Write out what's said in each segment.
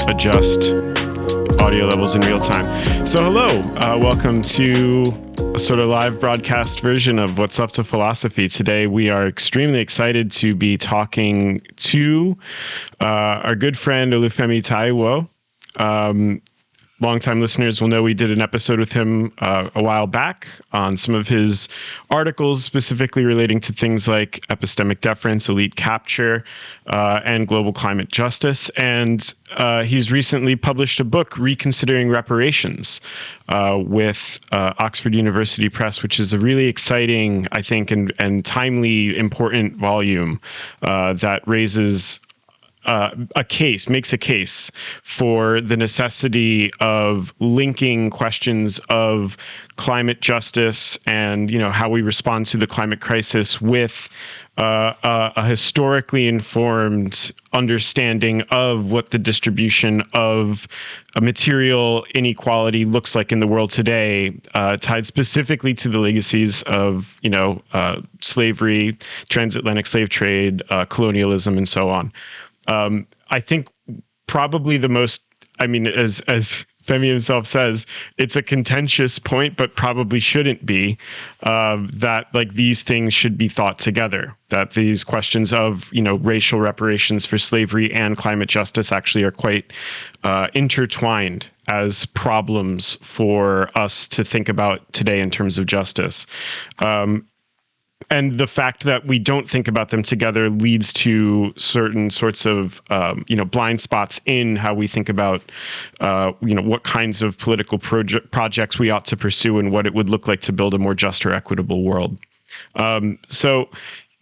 adjust audio levels in real time. So hello, welcome to a sort of live broadcast version of What's Up to Philosophy. Today we are extremely excited to be talking to our good friend Olúfẹ Táíwò. Longtime listeners will know we did an episode with him a while back on some of his articles, specifically relating to things like epistemic deference, elite capture, and global climate justice. And he's recently published a book, Reconsidering Reparations, with Oxford University Press, which is a really exciting, I think, and timely, important volume that raises makes a case for the necessity of linking questions of climate justice and, how we respond to the climate crisis with a historically informed understanding of what the distribution of a material inequality looks like in the world today, tied specifically to the legacies of, slavery, transatlantic slave trade, colonialism, and so on. I think probably the most, as Femi himself says, it's a contentious point, but probably shouldn't be, that like these things should be thought together, that these questions of, racial reparations for slavery and climate justice actually are quite intertwined as problems for us to think about today in terms of justice. And the fact that we don't think about them together leads to certain sorts of, blind spots in how we think about, what kinds of political projects we ought to pursue and what it would look like to build a more just or equitable world. So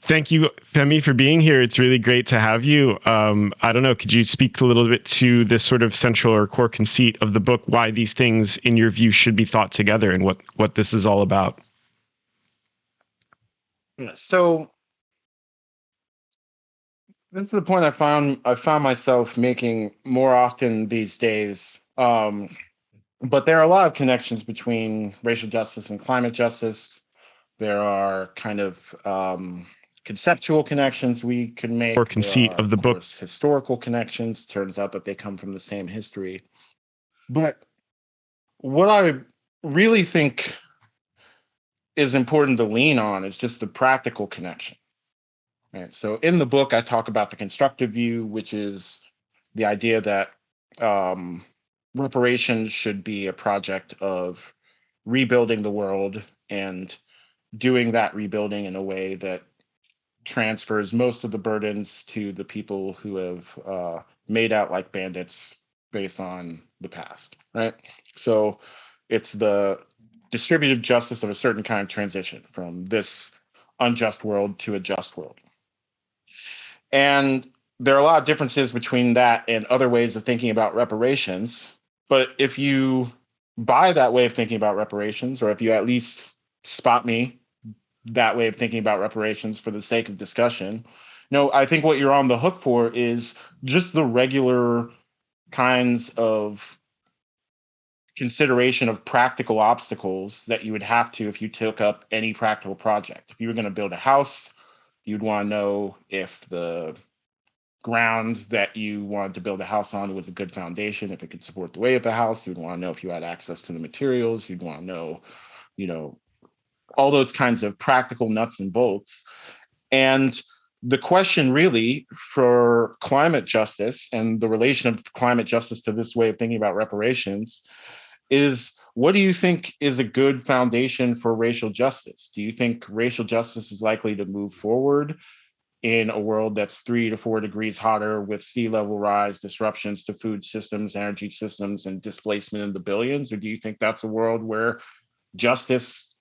thank you, Femi, for being here. It's really great to have you. I don't know, could you speak a little bit to this sort of central or core conceit of the book, why these things, in your view, should be thought together and what this is all about? So this is the point I found myself making more often these days. But there are a lot of connections between racial justice and climate justice. There are kind of conceptual connections we can make. Or conceit of the book. Historical connections. Turns out that they come from the same history. But what I really think is important to lean on is just the practical connection. Right? So in the book, I talk about the constructive view, which is the idea that reparations should be a project of rebuilding the world and doing that rebuilding in a way that transfers most of the burdens to the people who have made out like bandits based on the past, right? So it's the distributive justice of a certain kind of transition from this unjust world to a just world. And there are a lot of differences between that and other ways of thinking about reparations. But if you buy that way of thinking about reparations, or if you at least spot me that way of thinking about reparations for the sake of discussion, I think what you're on the hook for is just the regular kinds of consideration of practical obstacles that you would have to if you took up any practical project. If you were going to build a house, you'd want to know if the ground that you wanted to build a house on was a good foundation, if it could support the weight of the house. You'd want to know if you had access to the materials. You'd want to know, all those kinds of practical nuts and bolts. And the question really for climate justice and the relation of climate justice to this way of thinking about reparations is, what do you think is a good foundation for racial justice? Do you think racial justice is likely to move forward in a world that's 3 to 4 degrees hotter with sea level rise, disruptions to food systems, energy systems, and displacement in the billions? Or do you think that's a world where justice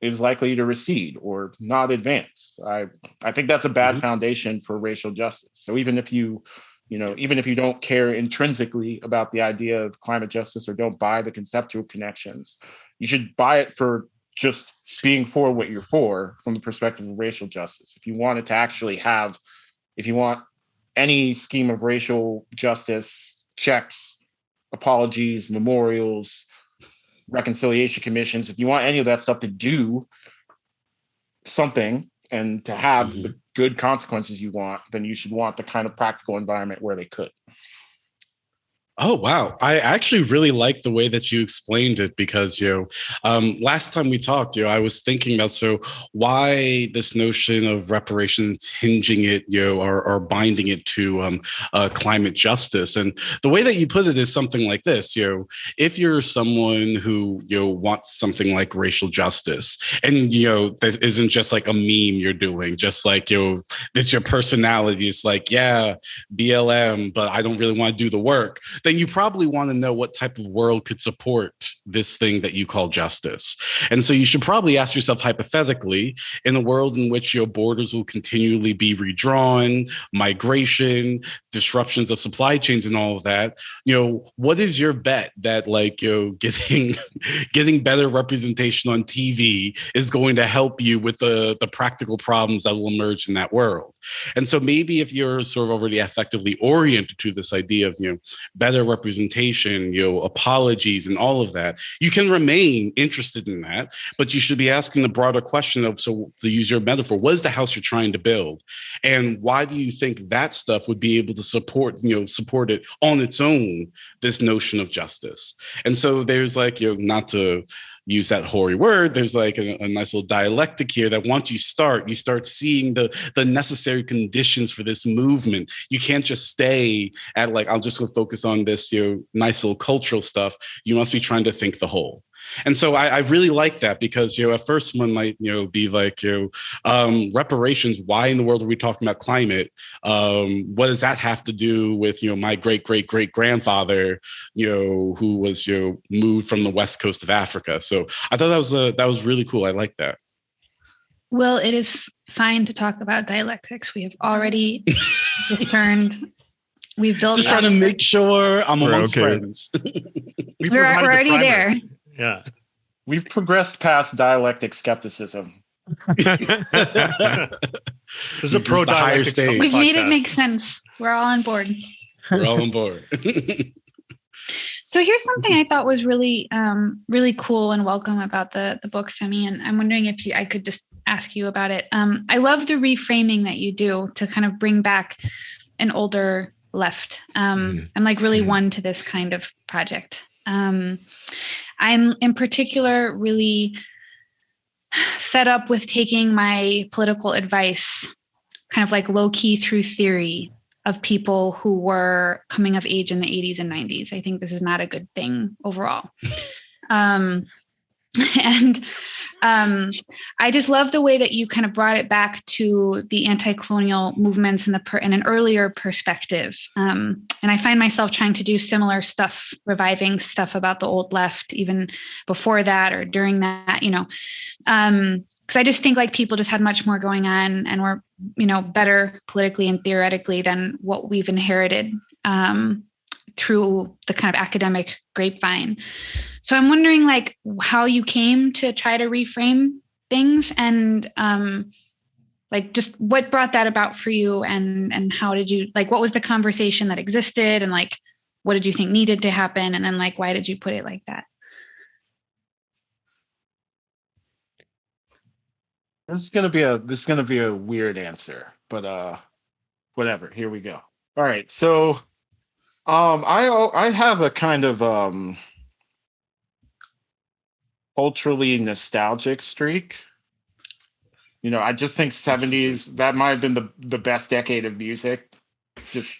is likely to recede or not advance? I think that's a bad foundation for racial justice. So even if you don't care intrinsically about the idea of climate justice or don't buy the conceptual connections, you should buy it for just being for what you're for from the perspective of racial justice. If you want it to actually if you want any scheme of racial justice, checks, apologies, memorials, reconciliation commissions, if you want any of that stuff to do something and to have the good consequences you want, then you should want the kind of practical environment where they could. Oh, wow. I actually really like the way that you explained it because, last time we talked, I was thinking about, so why this notion of reparations hinging it, or binding it to climate justice. And the way that you put it is something like this, if you're someone who, wants something like racial justice and, this isn't just like a meme you're doing, just like, it's your personality. It's like, yeah, BLM, but I don't really want to do the work, then you probably want to know what type of world could support this thing that you call justice. And so you should probably ask yourself hypothetically, in a world in which your borders will continually be redrawn, migration, disruptions of supply chains and all of that, what is your bet that like, getting better representation on TV is going to help you with the practical problems that will emerge in that world? And so maybe if you're sort of already effectively oriented to this idea of, better representation, apologies and all of that, you can remain interested in that, but you should be asking the broader question of, so to use your metaphor, what is the house you're trying to build? And why do you think that stuff would be able to support it on its own, this notion of justice? And so there's like, not to use that hoary word, there's like a nice little dialectic here that once you start seeing the necessary conditions for this movement. You can't just stay at like, I'll just go focus on this, nice little cultural stuff. You must be trying to think the whole. And so I really like that because, at first one might, be like, reparations, why in the world are we talking about climate? What does that have to do with, my great-great-great-grandfather, who was, moved from the west coast of Africa? So I thought that was really cool. I like that. Well, it is fine to talk about dialectics. We have already discerned. We've built. Just trying to make sure I'm amongst friends. We're already there. Yeah. We've progressed past dialectic skepticism. There's a pro-dialectic stage. We've made it make sense. We're all on board. We're all on board. So here's something I thought was really, really cool and welcome about the book, Femi, and I'm wondering if I could just ask you about it. I love the reframing that you do to kind of bring back an older left. I'm like really one to this kind of project. I'm in particular really fed up with taking my political advice kind of like low key through theory of people who were coming of age in the 80s and 90s. I think this is not a good thing overall. I just love the way that you kind of brought it back to the anti-colonial movements in an earlier perspective. And I find myself trying to do similar stuff, reviving stuff about the old left, even before that or during that, because I just think like people just had much more going on and were, better politically and theoretically than what we've inherited through the kind of academic grapevine. So I'm wondering like how you came to try to reframe things and like just what brought that about for you and how did you, like, what was the conversation that existed and like, what did you think needed to happen? And then like, why did you put it like that? This is gonna be a weird answer, but whatever. Here we go. All right, so I have a kind of culturally nostalgic streak. I just think 70s, that might have been the best decade of music. Just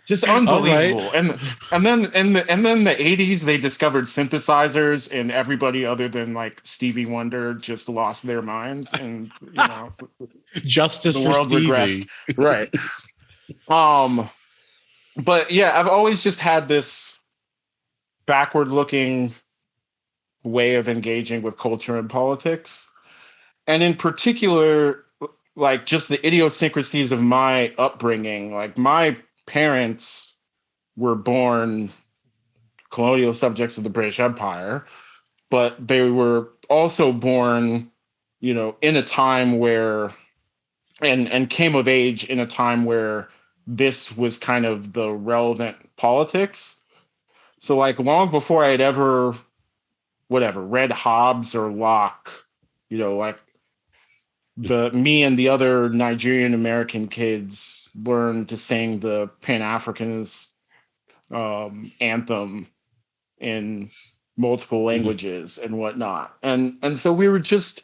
just unbelievable. Right. And then the 80s, they discovered synthesizers and everybody other than like Stevie Wonder just lost their minds and justice the for world Stevie. Regressed. Right. But yeah, I've always just had this backward looking way of engaging with culture and politics. And in particular, like just the idiosyncrasies of my upbringing, like my parents were born colonial subjects of the British Empire, but they were also born, in a time where, and came of age in a time where this was kind of the relevant politics. So like long before I had ever, read Hobbes or Locke, like me and the other Nigerian American kids learned to sing the Pan-Africanist anthem in multiple languages and whatnot. And so we were just,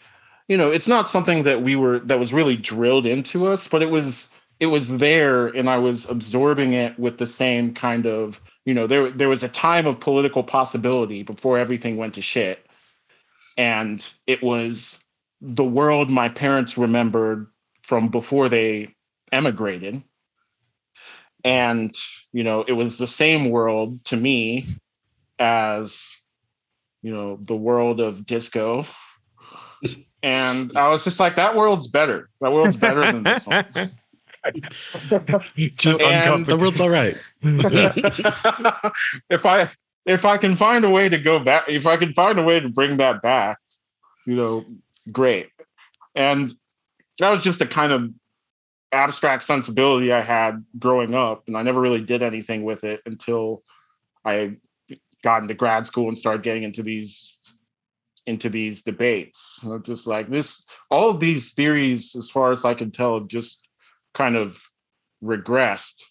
it's not something that was really drilled into us, but it was there, and I was absorbing it with the same kind of, there was a time of political possibility before everything went to shit. And it was the world my parents remembered from before they emigrated. And, it was the same world to me as, the world of disco. And I was just like, that world's better. That world's better than this one. Just the world's all right. If I can find a way to go back, if I can find a way to bring that back, great. And that was just a kind of abstract sensibility I had growing up, and I never really did anything with it until I got into grad school and started getting into these debates. Just like this, all of these theories, as far as I can tell, have just kind of regressed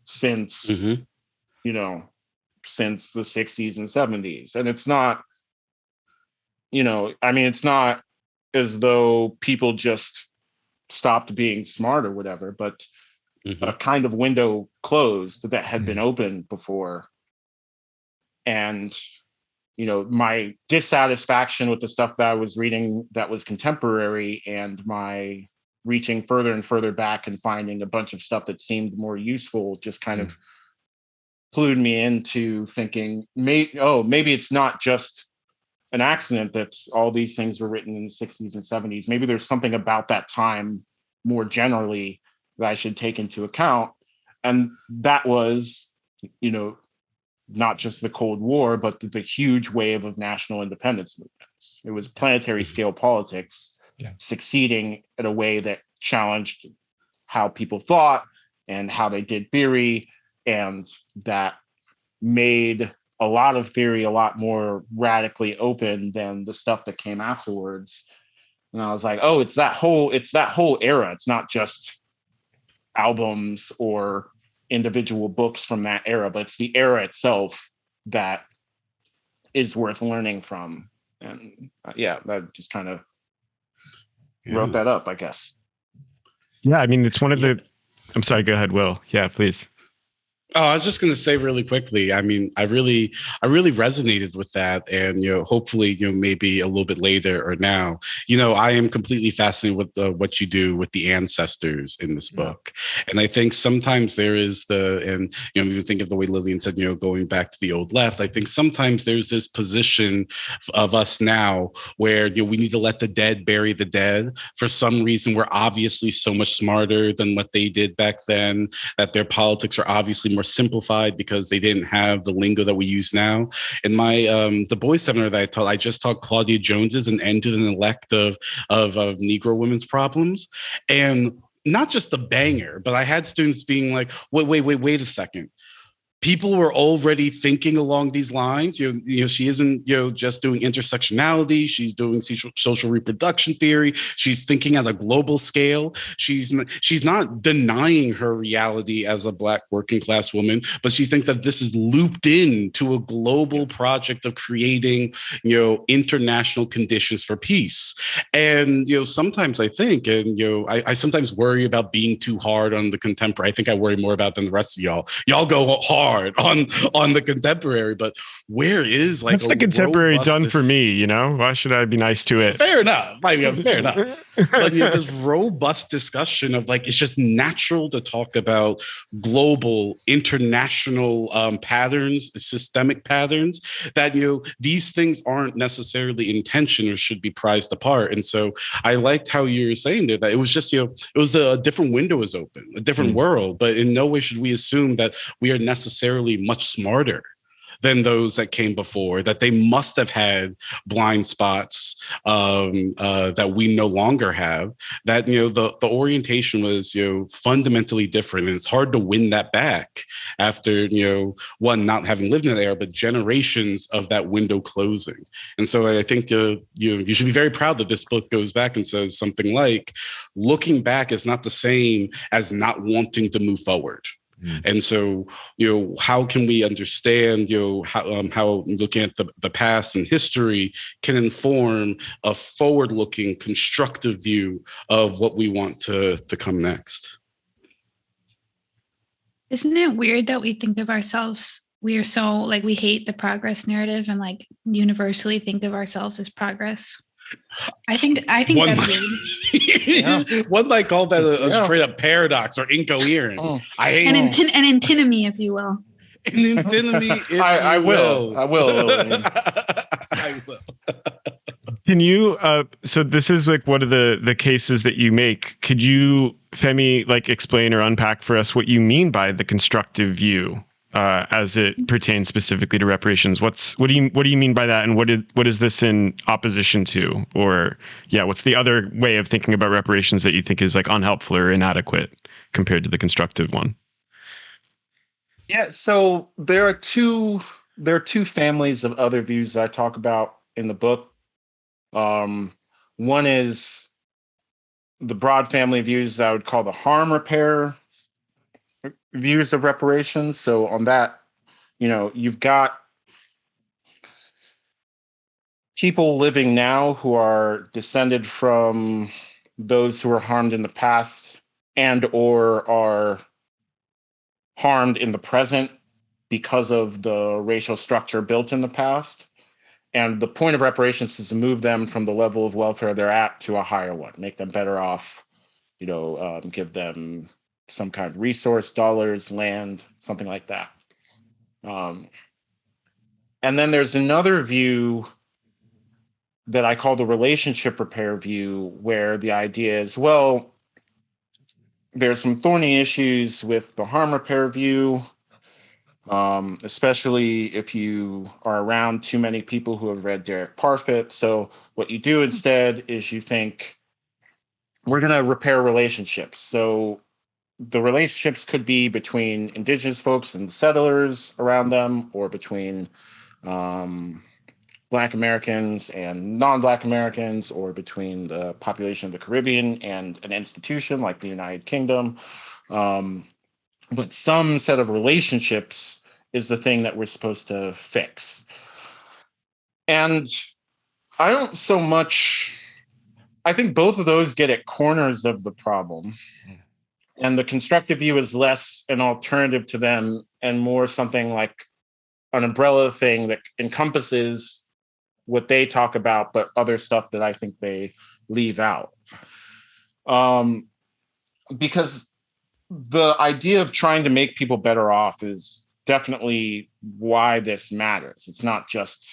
since since the 60s and 70s. And it's not, it's not as though people just stopped being smart or whatever, but a kind of window closed that had been open before. And my dissatisfaction with the stuff that I was reading that was contemporary, and my reaching further and further back and finding a bunch of stuff that seemed more useful just kind of clued me into thinking, maybe it's not just an accident that all these things were written in the 60s and 70s. Maybe there's something about that time more generally that I should take into account. And that was, not just the Cold War, but the huge wave of national independence movements. It was planetary scale politics succeeding in a way that challenged how people thought and how they did theory, and that made a lot of theory a lot more radically open than the stuff that came afterwards. And I was like, oh, it's that whole era. It's not just albums or individual books from that era, but it's the era itself that is worth learning from. And that just kind of wrote that up, I guess. Yeah, I mean, it's one of the. I'm sorry. Go ahead, Will. Yeah, please. Oh, I was just going to say really quickly. I mean, I really resonated with that, and hopefully, maybe a little bit later or now, I am completely fascinated with what you do with the ancestors in this book, and I think sometimes there is and you think of the way Lillian said, going back to the old left. I think sometimes there's this position of us now where we need to let the dead bury the dead. For some reason, we're obviously so much smarter than what they did back then. That their politics are obviously more simplified because they didn't have the lingo that we use now. In my the boys seminar that I taught, I just taught Claudia Jones's An End to the Neglect of Negro women's problems, and not just a banger, but I had students being like, wait a second. People were already thinking along these lines. She isn't just doing intersectionality. She's doing social reproduction theory. She's thinking at a global scale. She's not denying her reality as a Black working class woman, but she thinks that this is looped into a global project of creating international conditions for peace. And sometimes I think, and I sometimes worry about being too hard on the contemporary. I think I worry more about than the rest of y'all. Y'all go hard on the contemporary, but where is what's the contemporary done for me? Why should I be nice to it? Fair enough. Fair enough. But this robust discussion of it's just natural to talk about global, international patterns, systemic patterns that these things aren't necessarily in tension or should be prized apart. And so I liked how you were saying that it was just it was a different window was open, a different world, but in no way should we assume that we are necessarily much smarter than those that came before, that they must have had blind spots that we no longer have, that, the orientation was, fundamentally different. And it's hard to win that back after, one, not having lived in that era, but generations of that window closing. And so I think you should be very proud that this book goes back and says something like, looking back is not the same as not wanting to move forward. And so, how can we understand, how looking at the past and history can inform a forward-looking, constructive view of what we want to come next? Isn't it weird that we think of ourselves, we are so, like, we hate the progress narrative and like universally think of ourselves as progress? I think One that's weird. One might call that a straight up paradox or incoherent. I hate an antinomy, if you will. An antinomy, if I you will. I will. I will. Can you, so this is like one of the cases that you make. Could you, Femi, like explain or unpack for us what you mean by the constructive view as it pertains specifically to reparations? What do you mean by that, and what is this in opposition to? Or what's the other way of thinking about reparations that you think is like unhelpful or inadequate compared to the constructive one? Yeah, so there are two families of other views that I talk about in the book. One is the broad family of views that I would call the harm repair views of reparations. So on that, you've got people living now who are descended from those who were harmed in the past and or are harmed in the present because of the racial structure built in the past. And the point of reparations is to move them from the level of welfare they're at to a higher one, make them better off, give them some kind of resource, dollars, land, something like that. And then there's another view that I call the relationship repair view, where the idea is, well, there's some thorny issues with the harm repair view, especially if you are around too many people who have read Derek Parfit. So what you do instead is you think, we're going to repair relationships. So the relationships could be between indigenous folks and settlers around them, or between Black Americans and non-Black Americans, or between the population of the Caribbean and an institution like the United Kingdom. But some set of relationships is the thing that we're supposed to fix. And I don't so much, I think both of those get at corners of the problem. And the constructive view is less an alternative to them and more something like an umbrella thing that encompasses what they talk about, but other stuff that I think they leave out. Because the idea of trying to make people better off is definitely why this matters. It's not just,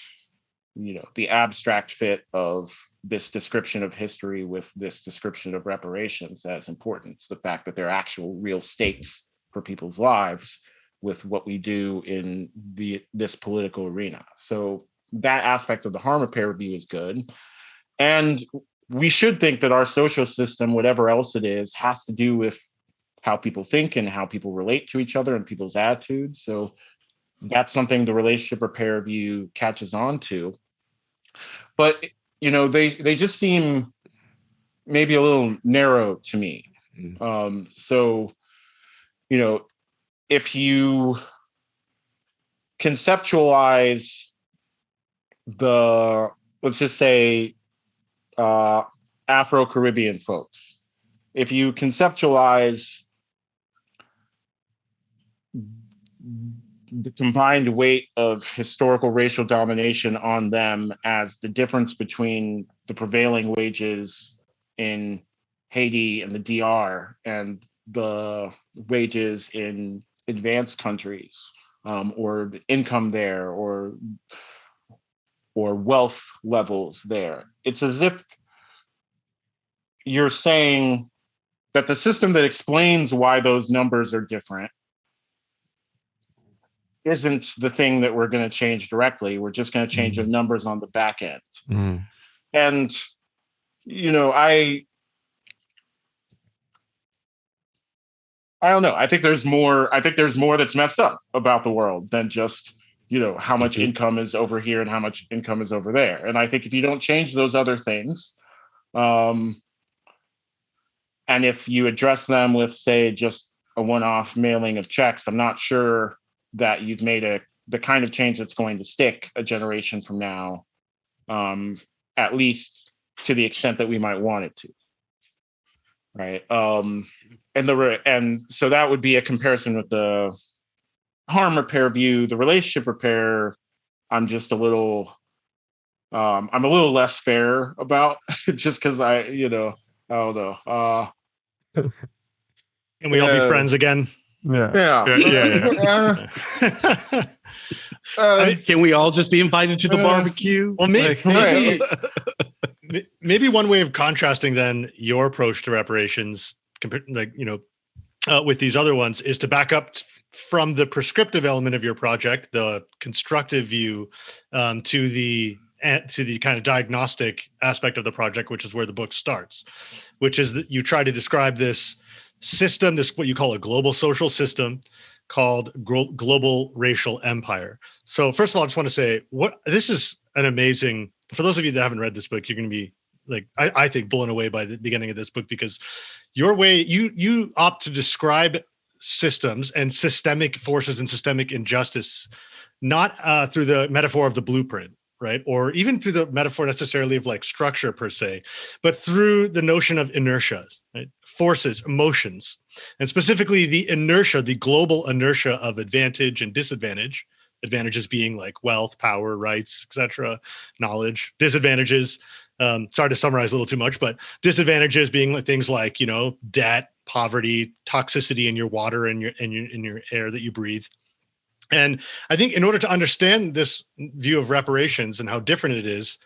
the abstract fit of this description of history with this description of reparations that's important. It's the fact that there are actual real stakes for people's lives with what we do in this political arena. So that aspect of the harm repair view is good. And we should think that our social system, whatever else it is, has to do with how people think and how people relate to each other and people's attitudes. So that's something the relationship repair view catches on to. But, they just seem maybe a little narrow to me. So, if you conceptualize let's just say, Afro-Caribbean folks, if you conceptualize the combined weight of historical racial domination on them as the difference between the prevailing wages in Haiti and the DR and the wages in advanced countries, or the income there, or wealth levels there. It's as if you're saying that the system that explains why those numbers are different isn't the thing that we're going to change directly. We're just going to change the numbers on the back end. And, I don't know. I think there's more that's messed up about the world than just, how much income is over here and how much income is over there. And I think if you don't change those other things, and if you address them with, say, just a one-off mailing of checks, I'm not sure that you've made the kind of change that's going to stick a generation from now, at least to the extent that we might want it to. Right. And so that would be a comparison with the harm repair view. The relationship repair, I'm just a little less fair about, just because I don't know. Can we all be friends again? Yeah. Can we all just be invited to the barbecue? Well, maybe one way of contrasting then your approach to reparations, with these other ones, is to back up from the prescriptive element of your project, the constructive view, to the kind of diagnostic aspect of the project, which is where the book starts, which is that you try to describe this system, this what you call a global social system, called global racial empire. So first of all, I just want to say, this is an amazing, for those of you that haven't read this book, you're going to be I think blown away by the beginning of this book, because your way, you opt to describe systems and systemic forces and systemic injustice, not through the metaphor of the blueprint, right? Or even through the metaphor necessarily of structure per se, but through the notion of inertia, right? Forces, emotions, and specifically the inertia, the global inertia of advantage and disadvantage. Advantages being wealth, power, rights, etc., knowledge. Disadvantages, sorry to summarize a little too much, but disadvantages being things like debt, poverty, toxicity in your water and in your air that you breathe. And I think in order to understand this view of reparations and how different it is,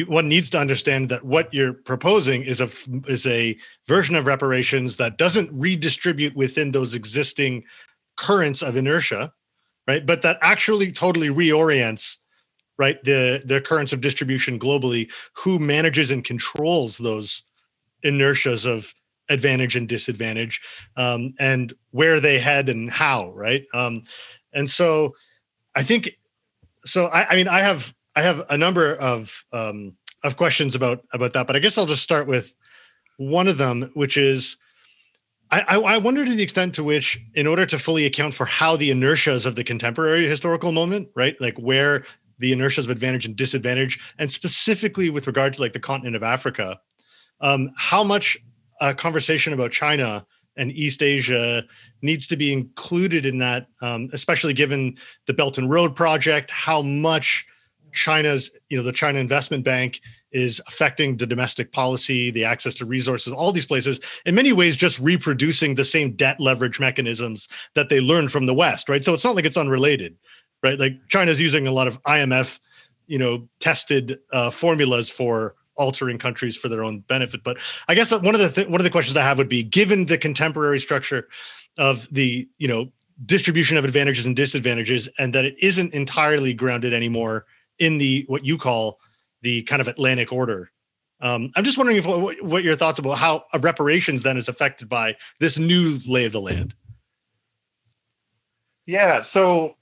one needs to understand that what you're proposing is a version of reparations that doesn't redistribute within those existing currents of inertia, right? But that actually totally reorients, right, the currents of distribution globally, who manages and controls those inertias of advantage and disadvantage, and where they head and how, right? And so I think, I have a number of questions about that, but I guess I'll just start with one of them, which is, I wonder to the extent to which, in order to fully account for how the inertias of the contemporary historical moment, right, where the inertias of advantage and disadvantage, and specifically with regard to the continent of Africa, how much a conversation about China and East Asia needs to be included in that, especially given the Belt and Road project, how much China's, the China Investment Bank is affecting the domestic policy, the access to resources, all these places, in many ways just reproducing the same debt leverage mechanisms that they learned from the West, right? So it's not like it's unrelated, right? China's using a lot of IMF, tested formulas for altering countries for their own benefit. But I guess one of the questions I have would be, given the contemporary structure of the, distribution of advantages and disadvantages, and that it isn't entirely grounded anymore in what you call the kind of Atlantic order. I'm just wondering what your thoughts about how reparations then is affected by this new lay of the land. Yeah. So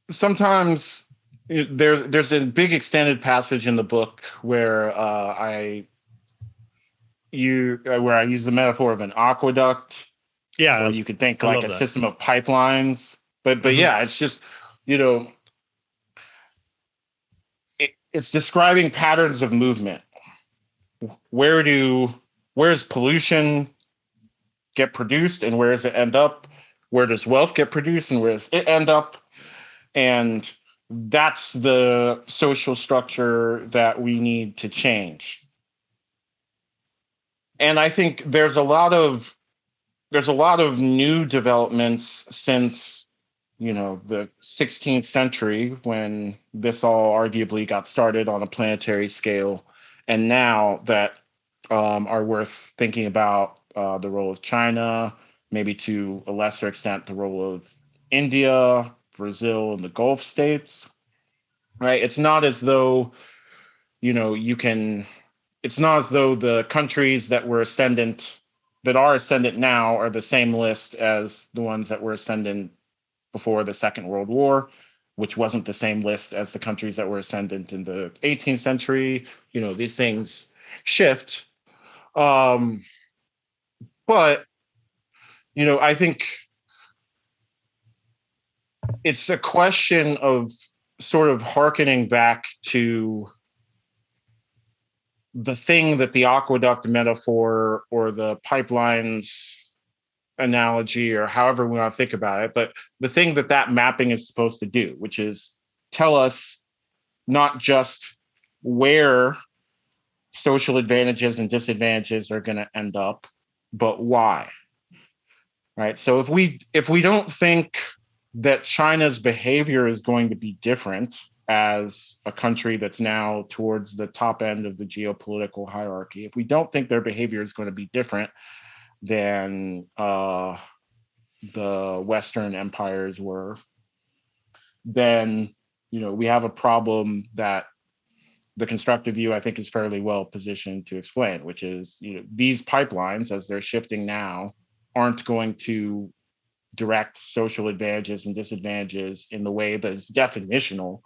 sometimes there's a big extended passage in the book where I use the metaphor of an aqueduct. Yeah. Or you could think a system of pipelines. But yeah, it's just, it's describing patterns of movement. Where's pollution get produced and where does it end up? Where does wealth get produced and where does it end up? And that's the social structure that we need to change. And I think there's a lot of new developments since the 16th century, when this all arguably got started on a planetary scale, and now that are worth thinking about. The role of China, maybe to a lesser extent, the role of India, Brazil, and the Gulf states, right? It's not as though, it's not as though the countries that are ascendant now are the same list as the ones that were ascendant before the Second World War, which wasn't the same list as the countries that were ascendant in the 18th century. These things shift. But, I think it's a question of sort of hearkening back to the thing that the aqueduct metaphor or the pipelines analogy, or however we want to think about it, but the thing that mapping is supposed to do, which is tell us not just where social advantages and disadvantages are going to end up, but why. Right? So if we don't think that China's behavior is going to be different as a country that's now towards the top end of the geopolitical hierarchy, if we don't think their behavior is going to be different than the Western empires were, then we have a problem that the constructive view, I think, is fairly well positioned to explain, which is these pipelines, as they're shifting now, aren't going to direct social advantages and disadvantages in the way that is definitional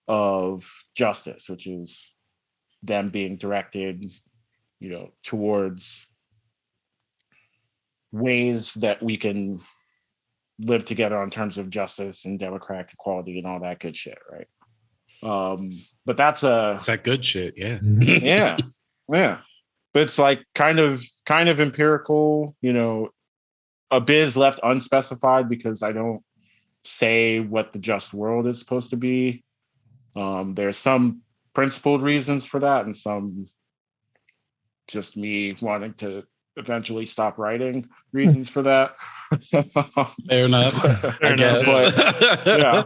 of justice, which is them being directed towards ways that we can live together on terms of justice and democratic equality and all that good shit, right? But that's that good shit, yeah. yeah. But it's like kind of empirical, a bit is left unspecified because I don't say what the just world is supposed to be. There's some principled reasons for that, and some just me wanting to eventually stop writing reasons for that. Fair enough. I guess. But, yeah.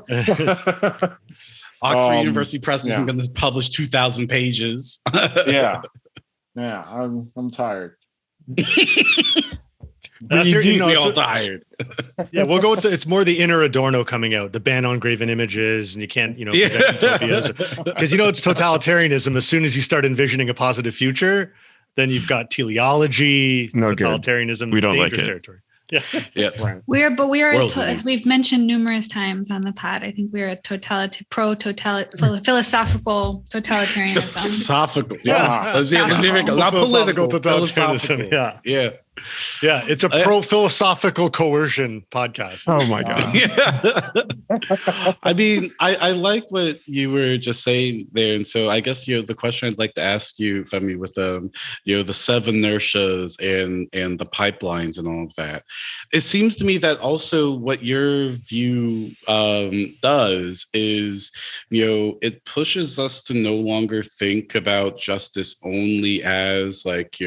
Oxford University Press isn't going to publish 2,000 pages. Yeah. I'm tired. We all tired. Yeah, we'll go with it's more the inner Adorno coming out, the ban on graven images, and you can't, because it's totalitarianism. As soon as you start envisioning a positive future, then you've got teleology, totalitarianism, we don't dangerous like it. territory. Yeah. Right. We are, as we've mentioned numerous times on the pod, I think we are a philosophical totalitarianism. Philosophical, not political, philosophical. Yeah. It's a pro-philosophical coercion podcast. Oh my god. I mean, I like what you were just saying there, and so I guess the question I'd like to ask you, Femi, with the seven inertias and the pipelines and all of that, it seems to me that also what your view does is it pushes us to no longer think about justice only as like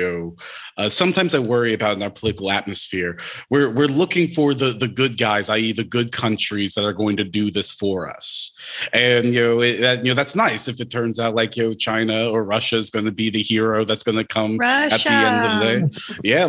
sometimes I worry about in our political atmosphere, we're looking for the good guys, i.e. the good countries that are going to do this for us. And that's nice if it turns out like China or Russia is going to be the hero that's going to come at the end of the day. Yeah,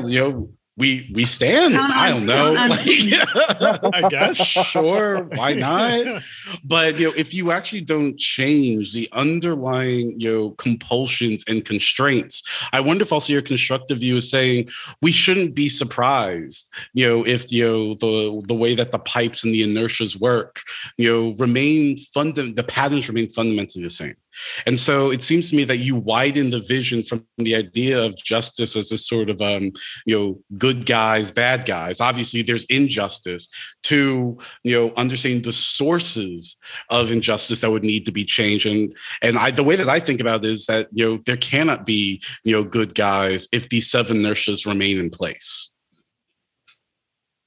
we stand. I don't know. I guess. Sure, why not? But if you actually don't change the underlying compulsions and constraints, I wonder if also your constructive view is saying we shouldn't be surprised if the way that the pipes and the inertias work the patterns remain fundamentally the same. And so it seems to me that you widen the vision from the idea of justice as this sort of good guys, bad guys. Obviously, there's injustice to understanding the sources of injustice that would need to be changed. And the way that I think about it is that there cannot be good guys if these seven inertias remain in place.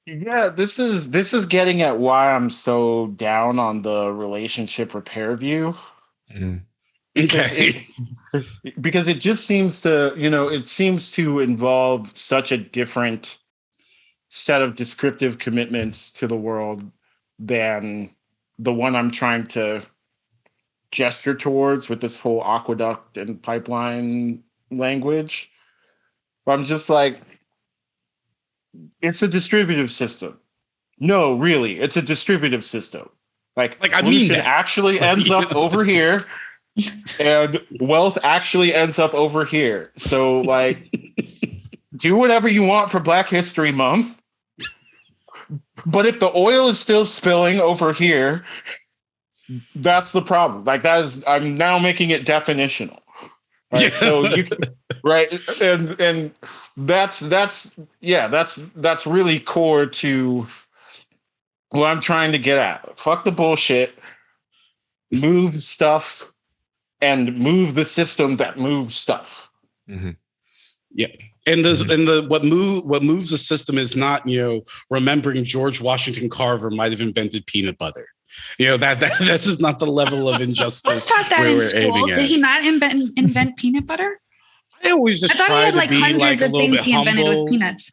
Yeah, this is getting at why I'm so down on the relationship repair view. Mm. Okay. Because it just seems to, it seems to involve such a different set of descriptive commitments to the world than the one I'm trying to gesture towards with this whole aqueduct and pipeline language. But I'm just like, it's a distributive system. No, really, it's a distributive system. Like I mean pollution that. actually ends up over here, and wealth actually ends up over here. So, like, do whatever you want for Black History Month. But if the oil is still spilling over here, that's the problem. Like, I'm now making it definitional. Right. Yeah. So you can, right. And that's really core to what I'm trying to get at. Fuck the bullshit, move stuff, and move the system that moves stuff. Mm-hmm. Yeah. And what moves the system is not, remembering George Washington Carver might have invented peanut butter. That this is not the level of injustice. I was taught that in school. Did he not invent peanut butter? I always just I thought he had like hundreds of things he invented with peanuts.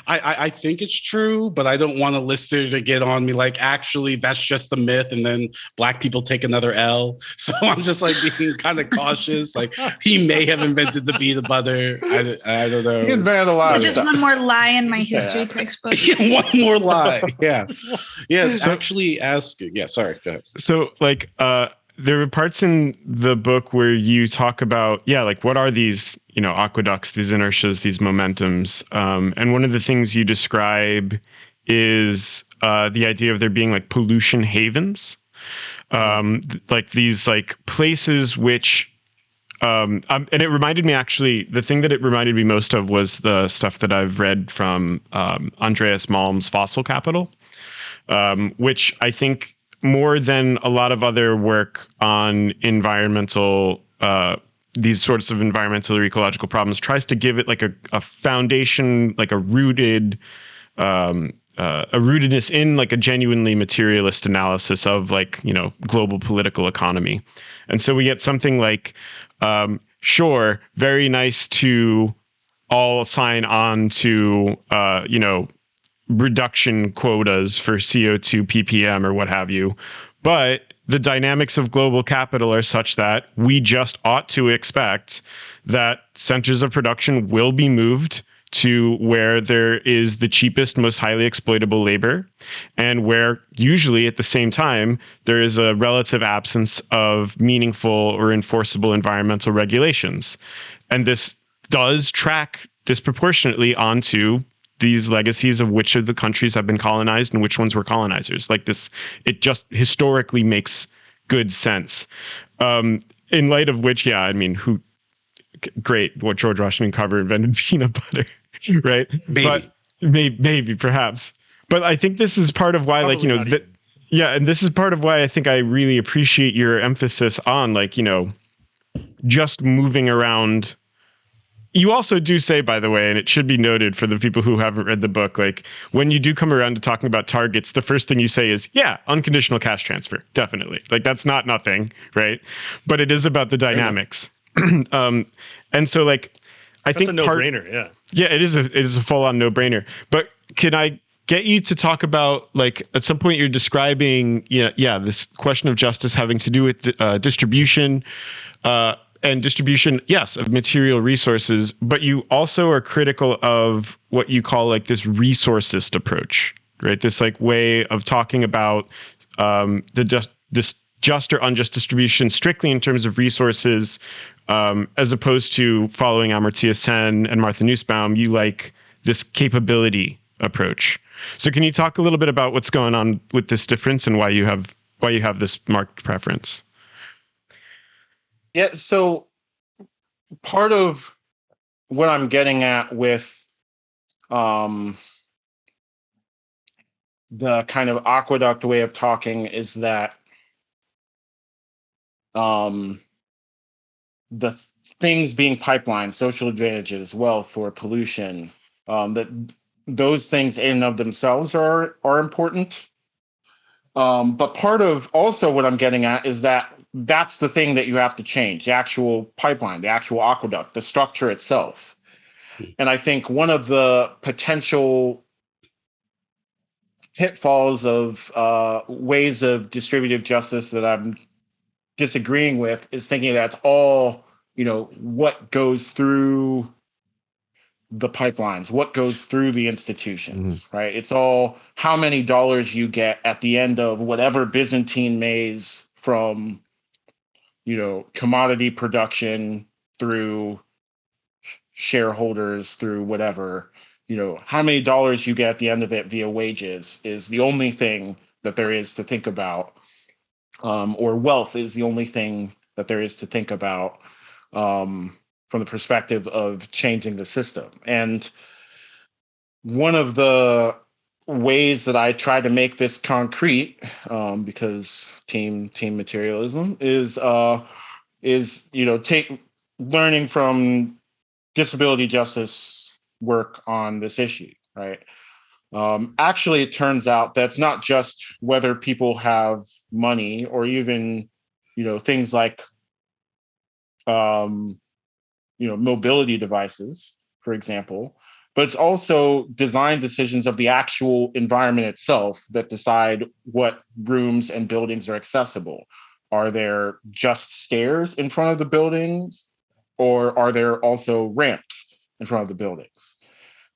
I think it's true, but I don't want a listener to get on me like, actually, that's just a myth, and then Black people take another L. So I'm just like being kind of cautious. Like, he may have invented the peanut butter. I don't know. He invented a lot. So just one more lie in my history textbook. Yeah, one more lie. Yeah. Yeah. It's actually asking. Yeah. Sorry. Go ahead. So, like, there were parts in the book where you talk about, like, what are these, aqueducts, these inertias, these momentums. And one of the things you describe is the idea of there being like pollution havens, like these like places which, and it reminded me, actually, the thing that it reminded me most of was the stuff that I've read from Andreas Malm's Fossil Capital, which I think, more than a lot of other work on environmental, these sorts of environmental or ecological problems, tries to give it like a foundation, like a rootedness in like a genuinely materialist analysis of like, global political economy. And so we get something like, sure, very nice to all sign on to, reduction quotas for CO2 ppm or what have you. But the dynamics of global capital are such that we just ought to expect that centers of production will be moved to where there is the cheapest, most highly exploitable labor, and where usually at the same time there is a relative absence of meaningful or enforceable environmental regulations. And this does track disproportionately onto these legacies of which of the countries have been colonized and which ones were colonizers. Like this, it just historically makes good sense. In light of which, great, what George Washington Carver invented peanut butter, right? Maybe. But maybe, perhaps. But I think this is part of why, Probably and this is part of why I think I really appreciate your emphasis on, like, just moving around. You also do say, by the way, and it should be noted for the people who haven't read the book, like, when you do come around to talking about targets, the first thing you say is, unconditional cash transfer, definitely. Like, that's not nothing, right? But it is about the dynamics. And so, like, I think that's a no-brainer, yeah. Yeah, it is a full-on no-brainer. But can I get you to talk about, like, at some point you're describing, this question of justice having to do with distribution, and distribution, yes, of material resources, but you also are critical of what you call like this resourcist approach, right? This like way of talking about this just or unjust distribution strictly in terms of resources, as opposed to following Amartya Sen and Martha Nussbaum. You like this capability approach. So can you talk a little bit about what's going on with this difference and why you have this marked preference? Yeah, so part of what I'm getting at with the kind of aqueduct way of talking is that the things being pipelined, social advantages, wealth, or pollution, that those things in and of themselves are important. But part of also what I'm getting at is that that's the thing that you have to change, the actual pipeline, the actual aqueduct, the structure itself. And I think one of the potential pitfalls of ways of distributive justice that I'm disagreeing with is thinking that's all, what goes through the pipelines, what goes through the institutions, right? It's all how many dollars you get at the end of whatever Byzantine maze from, commodity production through shareholders, through whatever, how many dollars you get at the end of it via wages is the only thing that there is to think about, or wealth is the only thing that there is to think about, from the perspective of changing the system. And one of the ways that I try to make this concrete, because team materialism is learning from disability justice work on this issue, right? Actually, it turns out that's not just whether people have money or even, things like, mobility devices, for example, but it's also design decisions of the actual environment itself that decide what rooms and buildings are accessible. Are there just stairs in front of the buildings, or are there also ramps in front of the buildings?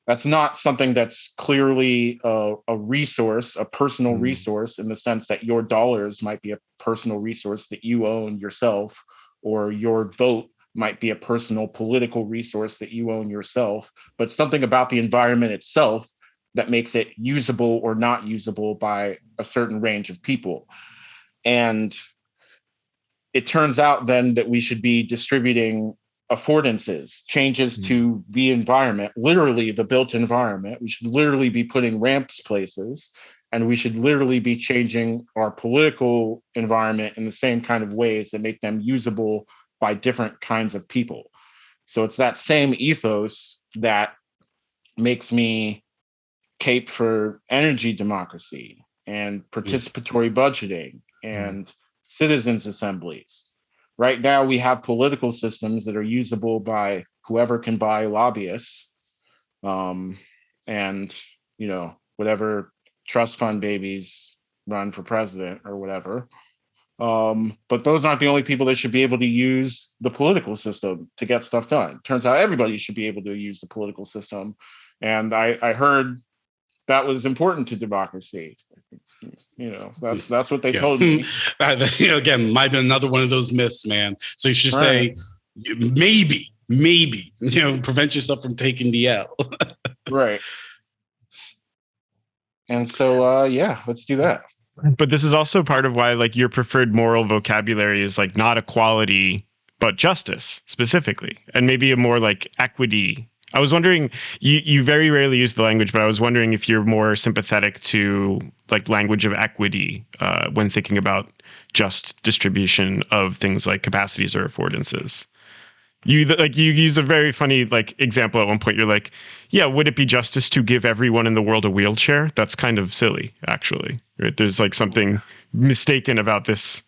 That's not something that's clearly a resource, a personal resource, in the sense that your dollars might be a personal resource that you own yourself, or your vote might be a personal political resource that you own yourself, but something about the environment itself that makes it usable or not usable by a certain range of people. And it turns out then that we should be distributing affordances, changes to the environment, literally the built environment. We should literally be putting ramps places, and we should literally be changing our political environment in the same kind of ways that make them usable by different kinds of people. So it's that same ethos that makes me cape for energy democracy and participatory budgeting and citizens assemblies. Right now, we have political systems that are usable by whoever can buy lobbyists, and whatever trust fund babies run for president or whatever. But those aren't the only people that should be able to use the political system to get stuff done. Turns out everybody should be able to use the political system. And I heard that was important to democracy. That's what they told me. Again, might be another one of those myths, man. So you should say, maybe, prevent yourself from taking the L. Right. And so, let's do that. But this is also part of why, like, your preferred moral vocabulary is like not equality, but justice specifically, and maybe a more like equity. I was wondering, you very rarely use the language, but I was wondering if you're more sympathetic to like language of equity when thinking about just distribution of things like capacities or affordances. You use a very funny like example at one point. You're like, yeah, would it be justice to give everyone in the world a wheelchair? That's kind of silly, actually. Right? There's like something mistaken about this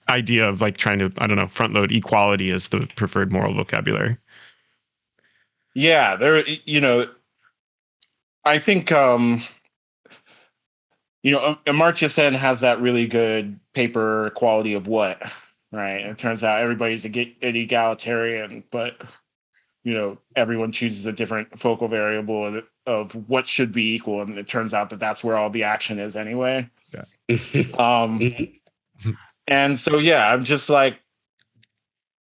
idea of like trying to, I don't know, front load equality as the preferred moral vocabulary. Yeah, I think, Amartya Sen has that really good paper, Equality of What, right? And it turns out everybody's an egalitarian, but, everyone chooses a different focal variable of what should be equal. And it turns out that that's where all the action is anyway. Yeah. And so, I'm just like,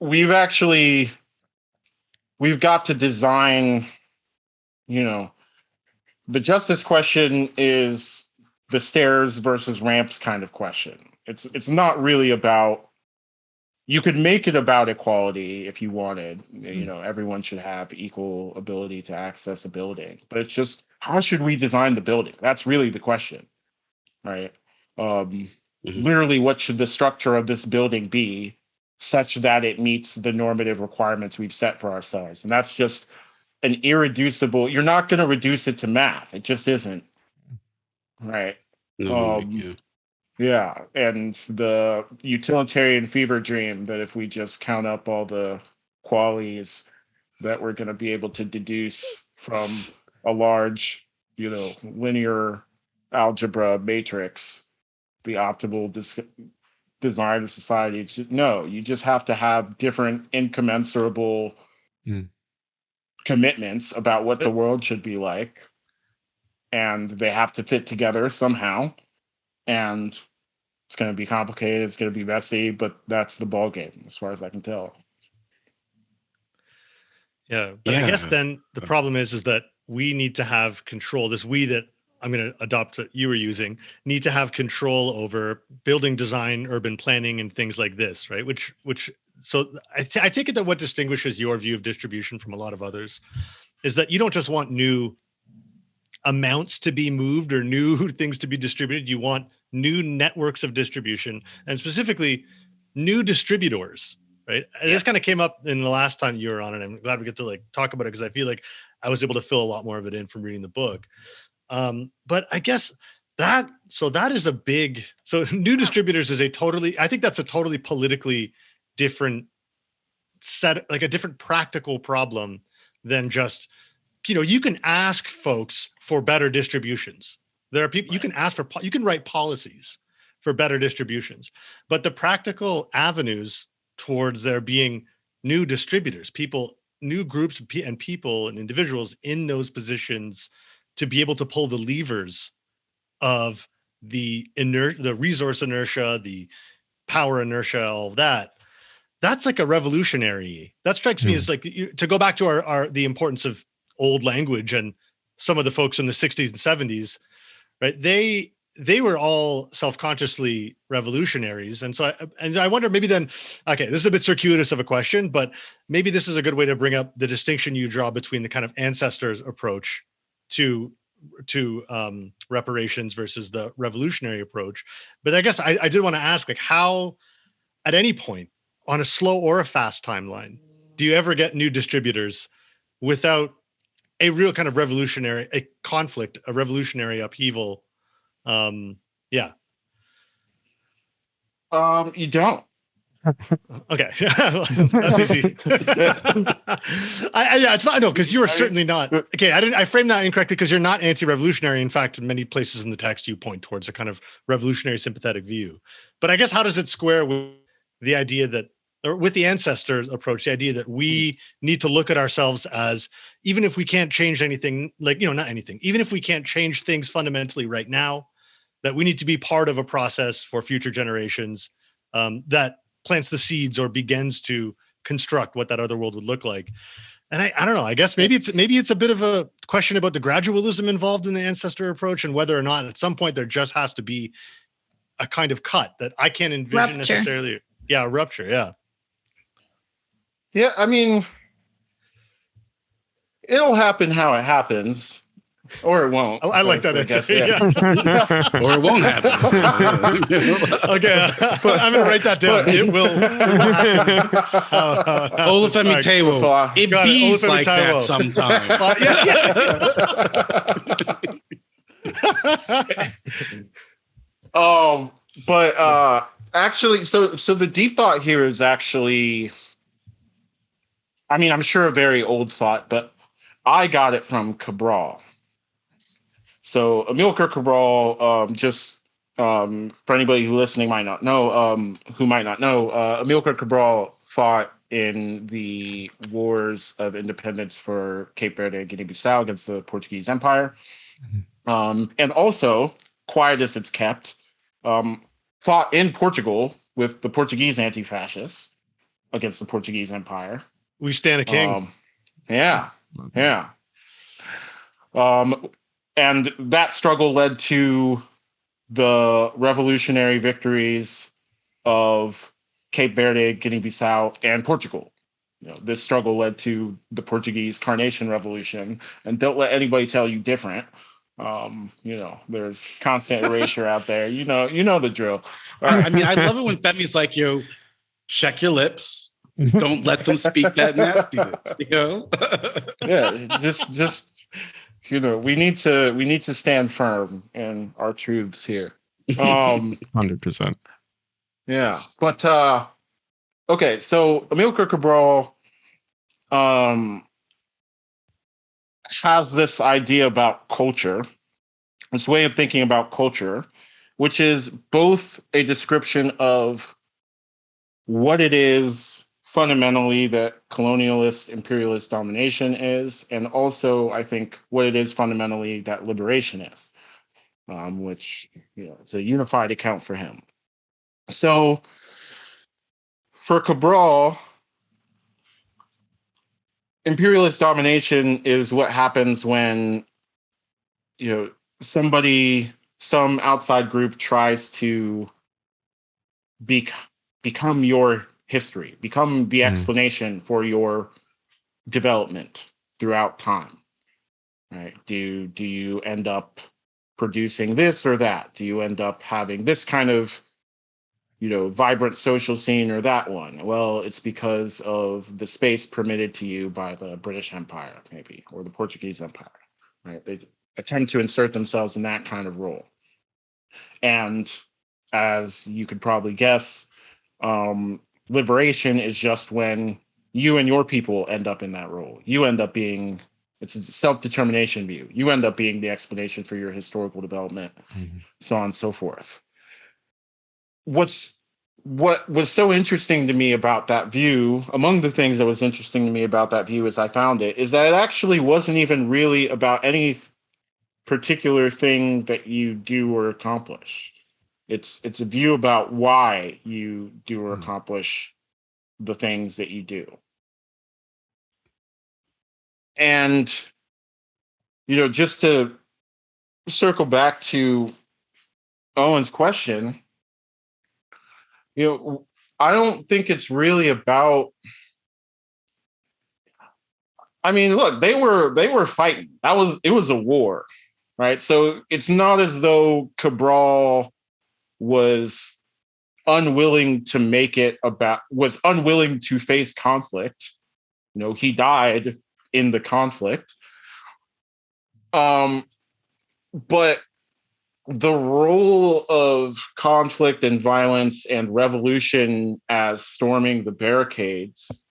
we've got to design, the justice question is the stairs versus ramps kind of question. It's not really about, you could make it about equality if you wanted, everyone should have equal ability to access a building, but it's just, how should we design the building? That's really the question, right? Literally, what should the structure of this building be such that it meets the normative requirements we've set for ourselves? And that's just an irreducible, you're not going to reduce it to math. It just isn't. Right. Yeah. And the utilitarian fever dream that if we just count up all the qualities that we're going to be able to deduce from a large, linear algebra matrix, the optimal design of society. No, you just have to have different incommensurable commitments about what the world should be like, and they have to fit together somehow. And it's going to be complicated. It's going to be messy, but that's the ball game, as far as I can tell. Yeah, but I guess then the problem is that we need to have control. This we that I'm going to adopt that you were using need to have control over building design, urban planning, and things like this, right? So I take it that what distinguishes your view of distribution from a lot of others is that you don't just want new amounts to be moved or new things to be distributed. You want new networks of distribution, and specifically new distributors, right? And this kind of came up in the last time you were on, and I'm glad we get to like talk about it because I feel like I was able to fill a lot more of it in from reading the book. But I guess that is a big, so new distributors is I think that's a totally politically different set, like a different practical problem than just, you can ask folks for better distributions. There are people, you can ask for, you can write policies for better distributions, but the practical avenues towards there being new distributors, people, new groups and people and individuals in those positions to be able to pull the levers of the resource inertia, the power inertia, all of that. That's like a revolutionary. That strikes me as like, to go back to the importance of old language and some of the folks in the 60s and 70s, right? They were all self-consciously revolutionaries. And so I wonder, maybe then, okay, this is a bit circuitous of a question, but maybe this is a good way to bring up the distinction you draw between the kind of ancestors approach to reparations versus the revolutionary approach. But I guess I did want to ask, like, how, at any point on a slow or a fast timeline, do you ever get new distributors without a real kind of revolutionary, a conflict, a revolutionary upheaval? Yeah. You don't. Okay, that's easy. It's not, no, because you are certainly not. Okay, I framed that incorrectly because you're not anti-revolutionary. In fact, in many places in the text, you point towards a kind of revolutionary sympathetic view. But I guess how does it square with the idea that, or with the ancestors approach, the idea that we need to look at ourselves as, even if we can't change anything, like, not anything, even if we can't change things fundamentally right now, that we need to be part of a process for future generations that plants the seeds or begins to construct what that other world would look like. And I don't know, I guess maybe it's a bit of a question about the gradualism involved in the ancestor approach and whether or not at some point there just has to be a kind of cut that I can't envision necessarily. Yeah, a rupture, yeah. Yeah, I mean, it'll happen how it happens. Or it won't. I like that answer. Yeah. Or it won't happen. Okay, I'm gonna write that down. It will happen. Olúfẹ Táíwò. It bees like that sometimes. But actually, so the deep thought here is actually, I mean, I'm sure a very old thought, but I got it from Cabral. So Amilcar Cabral, just for anybody who listening might not know, Amilcar Cabral fought in the wars of independence for Cape Verde and Guinea-Bissau against the Portuguese Empire, and also, quiet as it's kept, fought in Portugal with the Portuguese anti-fascists against the Portuguese Empire. We stand a king. Yeah. And that struggle led to the revolutionary victories of Cape Verde, Guinea-Bissau, and Portugal. This struggle led to the Portuguese Carnation Revolution, and don't let anybody tell you different. There's constant erasure out there. You know the drill. I mean, I love it when Femi's like, check your lips. Don't let them speak that nastiness. Yeah, just. We need to stand firm in our truths here. 100%. Yeah, but okay. So Amilcar Cabral has this idea about culture, this way of thinking about culture, which is both a description of what it is fundamentally that colonialist, imperialist domination is, and also I think what it is fundamentally that liberation is, which, you know, it's a unified account for him. So for Cabral, imperialist domination is what happens when, you know, some outside group tries to become your history, become the explanation for your development throughout time, right? Do you end up producing this or that? Do you end up having this kind of, you know, vibrant social scene or that one? Well, it's because of the space permitted to you by the British Empire, maybe, or the Portuguese Empire, right? They attempt to insert themselves in that kind of role. And as you could probably guess, liberation is just when you and your people end up in that role. You end up being, it's a self-determination view. You end up being the explanation for your historical development, so on and so forth. What was so interesting to me about that view, among the things that was interesting to me about that view as I found it, is that it actually wasn't even really about any particular thing that you do or accomplish. It's a view about why you do or accomplish the things that you do. And, you know, just to circle back to Owen's question, you know, I don't think it's really about, I mean, look, they were fighting. It was a war, right? So it's not as though Cabral was unwilling to face conflict. You know, he died in the conflict. But the role of conflict and violence and revolution as storming the barricades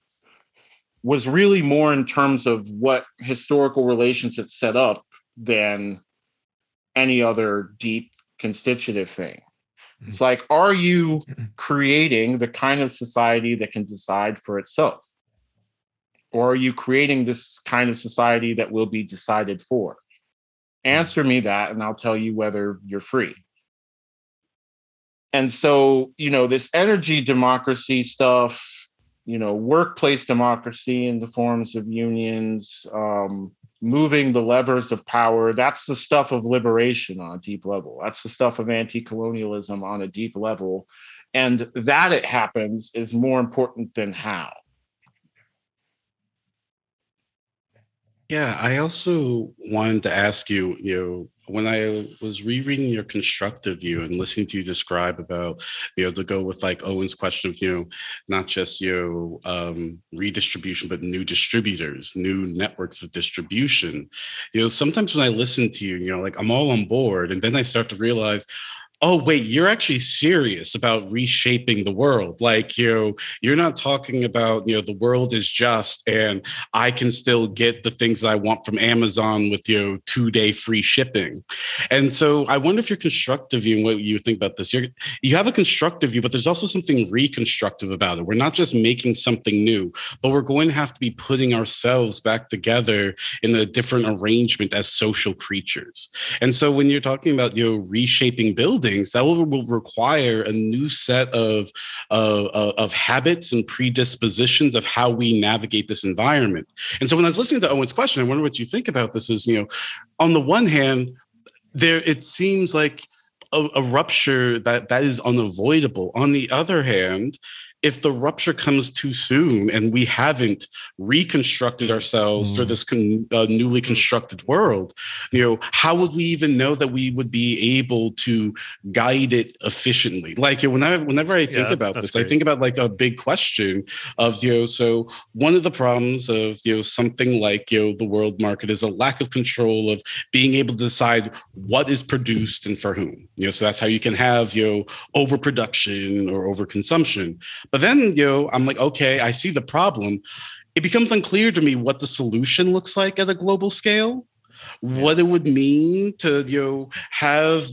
was really more in terms of what historical relations it set up than any other deep constitutive thing. It's like, are you creating the kind of society that can decide for itself? Or are you creating this kind of society that will be decided for? Answer me that, and I'll tell you whether you're free. And so, you know, this energy democracy stuff, you know, workplace democracy in the forms of unions, moving the levers of power, that's the stuff of liberation on a deep level. That's the stuff of anti-colonialism on a deep level. And that it happens is more important than how. Yeah, I also wanted to ask you, you know, when I was rereading your constructive view and listening to you describe about, you know, to go with like Owen's question of, you know, not just, you know, redistribution, but new distributors, new networks of distribution. You know, sometimes when I listen to you, you know, like I'm all on board, and then I start to realize, oh, wait, you're actually serious about reshaping the world. Like, you know, you're not talking about, you know, the world is just and I can still get the things that I want from Amazon with, you know, 2-day free shipping. And so I wonder if you're constructive view and what you think about this. You have a constructive view, but there's also something reconstructive about it. We're not just making something new, but we're going to have to be putting ourselves back together in a different arrangement as social creatures. And so when you're talking about, you know, reshaping buildings, that will require a new set of habits and predispositions of how we navigate this environment. And so when I was listening to Owen's question, I wonder what you think about this is, you know, on the one hand, it seems like a rupture that is unavoidable. On the other hand, if the rupture comes too soon and we haven't reconstructed ourselves for this newly constructed world, you know, how would we even know that we would be able to guide it efficiently? Like, you know, whenever I think about this, great. I think about like a big question of, you know, so one of the problems of, you know, something like, you know, the world market is a lack of control of being able to decide what is produced and for whom. You know, so that's how you can have, you know, overproduction or overconsumption. But then, you know, I'm like, okay, I see the problem. It becomes unclear to me what the solution looks like at a global scale, what it would mean to have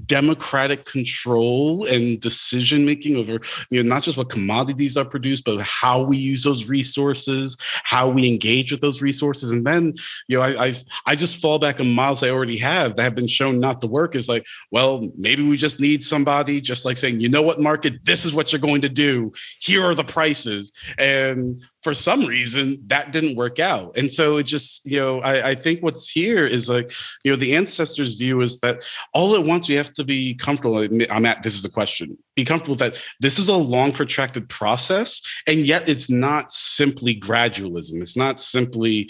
democratic control and decision making over not just what commodities are produced, but how we use those resources, how we engage with those resources. And then I just fall back on models I already have that have been shown not to work. Is like, well, maybe we just need somebody just like saying, you know what, market, this is what you're going to do. Here are the prices. And for some reason that didn't work out. And so it just, I think what's here is like, the ancestors' view is that all at once we have to be comfortable. This is the question. Be comfortable that this is a long protracted process. And yet it's not simply gradualism. It's not simply,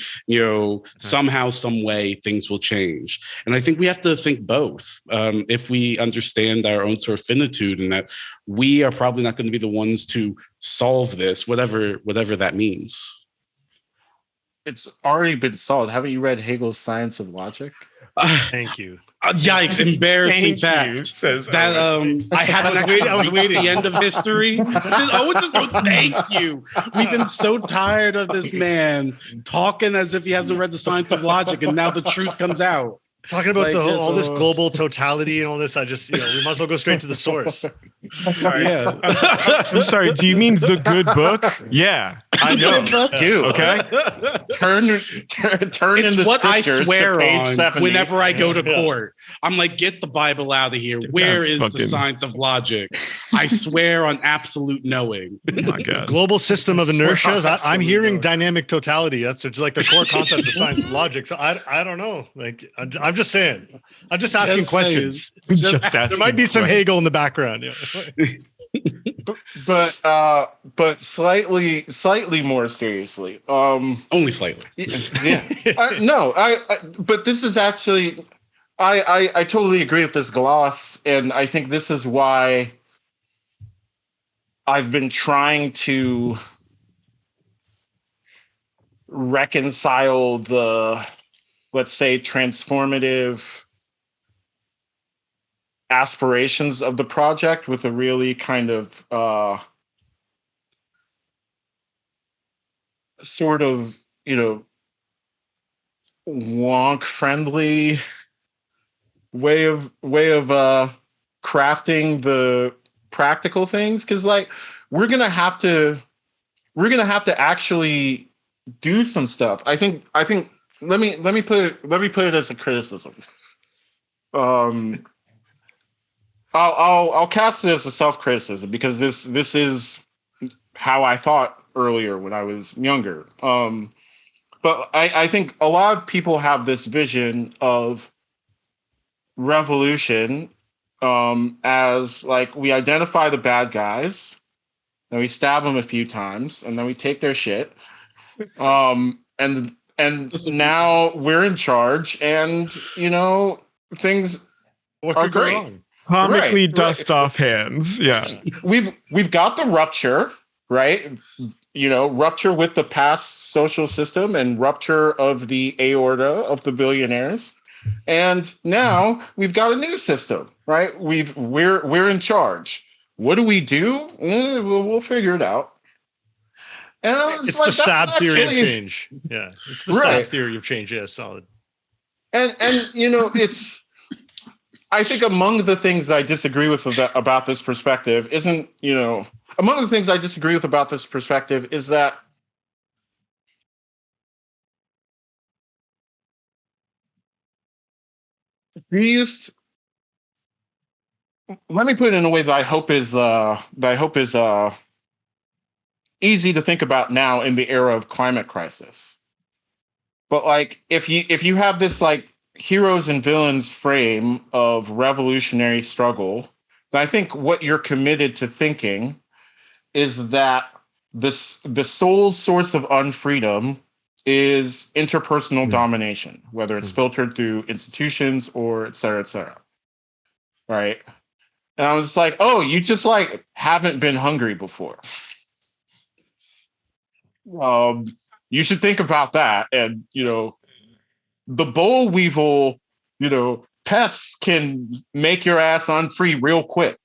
somehow, some way things will change. And I think we have to think both. If we understand our own sort of finitude and that we are probably not going to be the ones to solve this, whatever that means. It's already been solved. Haven't you read Hegel's Science of Logic? Thank you. Yikes! Embarrassing fact. Says that I haven't actually reached the end of history. Owen just goes, thank you. We've been so tired of this man talking as if he hasn't read the Science of Logic, and now the truth comes out. Talking about all this global totality and all this, I just, we might as well go straight to the source. I'm sorry. Yeah. I'm sorry. Do you mean the good book? Yeah, I know. Dude, okay. Turn it's in the what I scriptures swear to page on 70. whenever I go to court. I'm like, get the Bible out of here. Where is the fucking Science of Logic? I swear on absolute knowing. Oh my God. Global system of inertia. I'm hearing dynamic totality. That's just like the core concept of Science of Logic. So I don't know. Like I'm just saying. I'm just asking questions. There might be some Hegel in the background. But slightly more seriously. Only slightly. Yeah. But this is actually, I totally agree with this gloss, and I think this is why I've been trying to reconcile the, let's say, transformative aspirations of the project with a really kind of sort of, wonk friendly way of crafting the practical things, because like we're gonna have to actually do some stuff. I think let me put it as a criticism. I'll cast it as a self-criticism because this is how I thought earlier when I was younger. But I think a lot of people have this vision of revolution as like we identify the bad guys, and we stab them a few times, and then we take their shit. And now we're in charge, and things are great. Wrong? Comically dust off hands. Yeah. We've got the rupture, right? Rupture with the past social system and rupture of the aorta of the billionaires. And now we've got a new system, right? We're in charge. What do we do? We'll figure it out. And it's the stab theory of change. Yeah. It's the stab theory of change. Yeah, solid. And it's, I think among the things I disagree with about this perspective is that let me put it in a way that I hope is easy to think about now in the era of climate crisis. But like if you have this like heroes and villains frame of revolutionary struggle, then I think what you're committed to thinking is that the sole source of unfreedom is interpersonal domination, whether it's filtered through institutions or et cetera, right? And I was like, oh, you just like haven't been hungry before. You should think about that. And the boll weevil, pests can make your ass unfree real quick.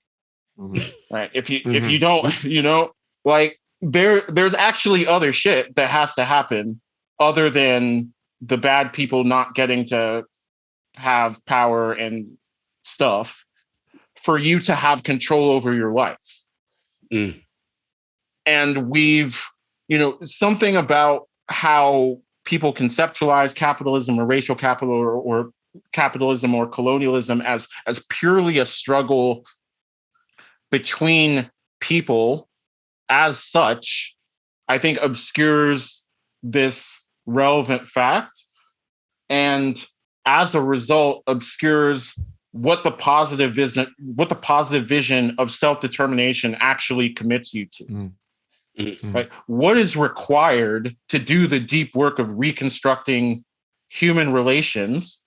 Right? If you don't, like there's actually other shit that has to happen other than the bad people not getting to have power and stuff for you to have control over your life. Mm. And we've, something about how people conceptualize capitalism or racial capital or capitalism or colonialism as purely a struggle between people as such, I think obscures this relevant fact, and as a result obscures what the positive vision of self-determination actually commits you to. Mm-hmm. Right? What is required to do the deep work of reconstructing human relations?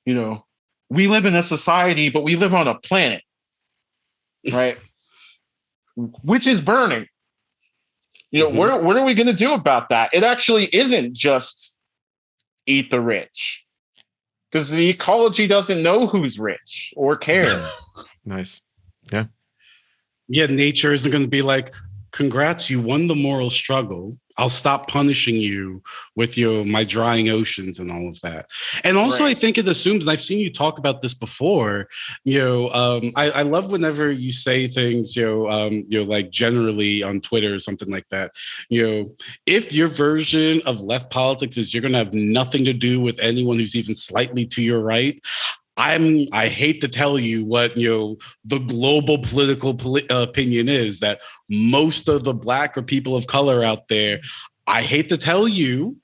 We live in a society, but we live on a planet, right? Which is burning. What are we going to do about that? It actually isn't just eat the rich, because the ecology doesn't know who's rich or care. Nice. Yeah. Yeah, nature isn't going to be like, congrats, you won the moral struggle. I'll stop punishing you with my drying oceans and all of that. And also, Right. I think it assumes, and I've seen you talk about this before, I love whenever you say things, like generally on Twitter or something like that, if your version of left politics is you're going to have nothing to do with anyone who's even slightly to your right, I hate to tell you what the global political opinion is, that most of the Black or people of color out there, I hate to tell you,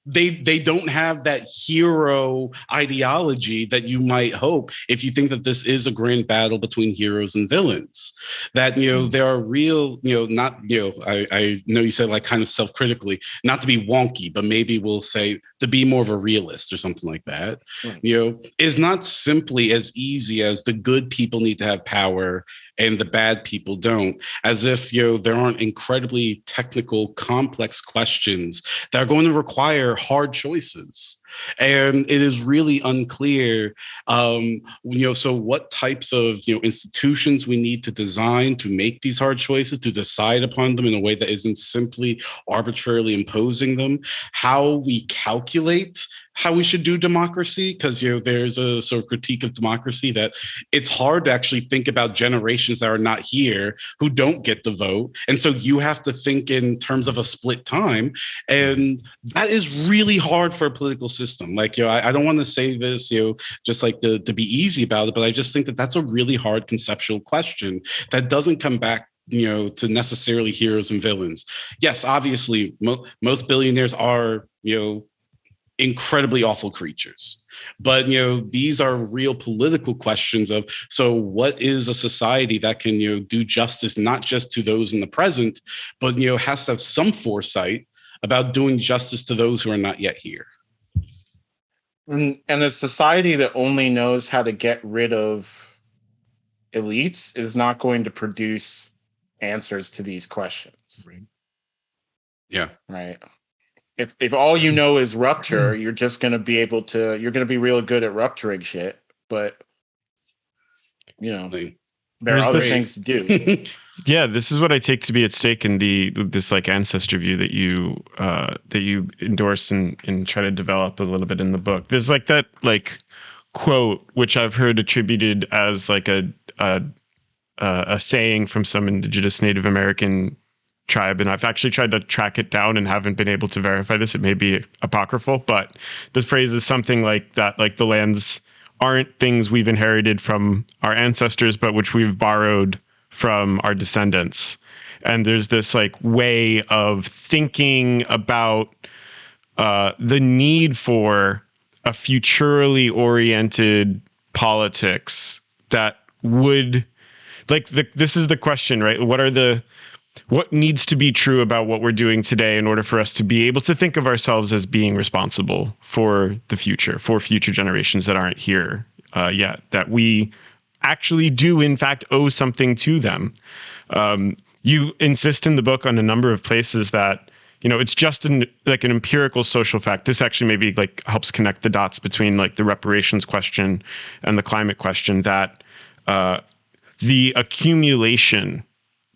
they don't have that hero ideology that you might hope if you think that this is a grand battle between heroes and villains. That there are real, not I know you said like kind of self-critically, not to be wonky, but maybe we'll say to be more of a realist or something like that. Right. Is not simply as easy as the good people need to have power and the bad people don't, as if there aren't incredibly technical, complex questions that are going to require hard choices. And it is really unclear, so what types of institutions we need to design to make these hard choices, to decide upon them in a way that isn't simply arbitrarily imposing them, how we calculate how we should do democracy, because there's a sort of critique of democracy that it's hard to actually think about generations that are not here who don't get the vote, and so you have to think in terms of a split time, and that is really hard for a political system. Like I don't want to say this just like to be easy about it, but I just think that that's a really hard conceptual question that doesn't come back to necessarily heroes and villains. Yes, obviously most billionaires are incredibly awful creatures, but these are real political questions of, so what is a society that can do justice not just to those in the present, but has to have some foresight about doing justice to those who are not yet here. And a society that only knows how to get rid of elites is not going to produce answers to these questions. Right. Yeah. Right. If all you know is rupture, you're just going to be real good at rupturing shit. But, there are other things to do. Yeah, this is what I take to be at stake in this like ancestor view that you endorse and try to develop a little bit in the book. There's like that like quote which I've heard attributed as like a saying from some indigenous Native American tribe, and I've actually tried to track it down and haven't been able to verify this. It may be apocryphal, but the phrase is something like that, like the lands aren't things we've inherited from our ancestors, but which we've borrowed from our descendants. And there's this like way of thinking about the need for a futurally oriented politics that would this is the question, right? What needs to be true about what we're doing today in order for us to be able to think of ourselves as being responsible for the future, for future generations that aren't here yet, that we actually do in fact owe something to them. You insist in the book on a number of places that, it's just an empirical social fact. This actually maybe like helps connect the dots between like the reparations question and the climate question, that the accumulation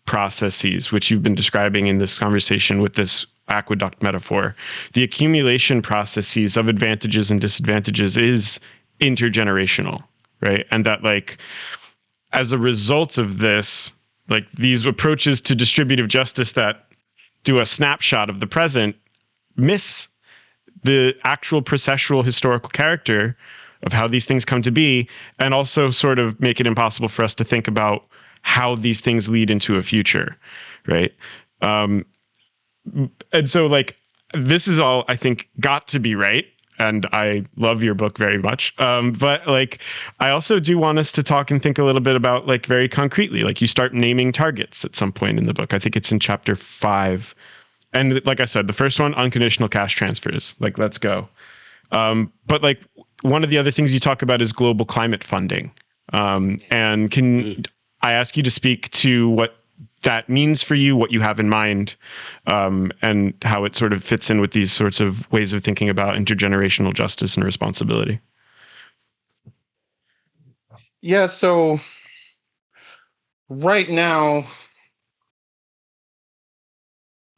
processes, which you've been describing in this conversation with this aqueduct metaphor, the accumulation processes of advantages and disadvantages is intergenerational, right? And that like as a result of this, like these approaches to distributive justice that do a snapshot of the present miss the actual processual historical character of how these things come to be, and also sort of make it impossible for us to think about how these things lead into a future, right? And so like this is all I think got to be right, and I love your book very much, but like I also do want us to talk and think a little bit about like very concretely, like you start naming targets at some point in the book. I think it's in chapter 5, and like I said, the first one, unconditional cash transfers, like let's go. But like one of the other things you talk about is global climate funding, and can I ask you to speak to what that means for you, what you have in mind, and how it sort of fits in with these sorts of ways of thinking about intergenerational justice and responsibility? Yeah, so right now,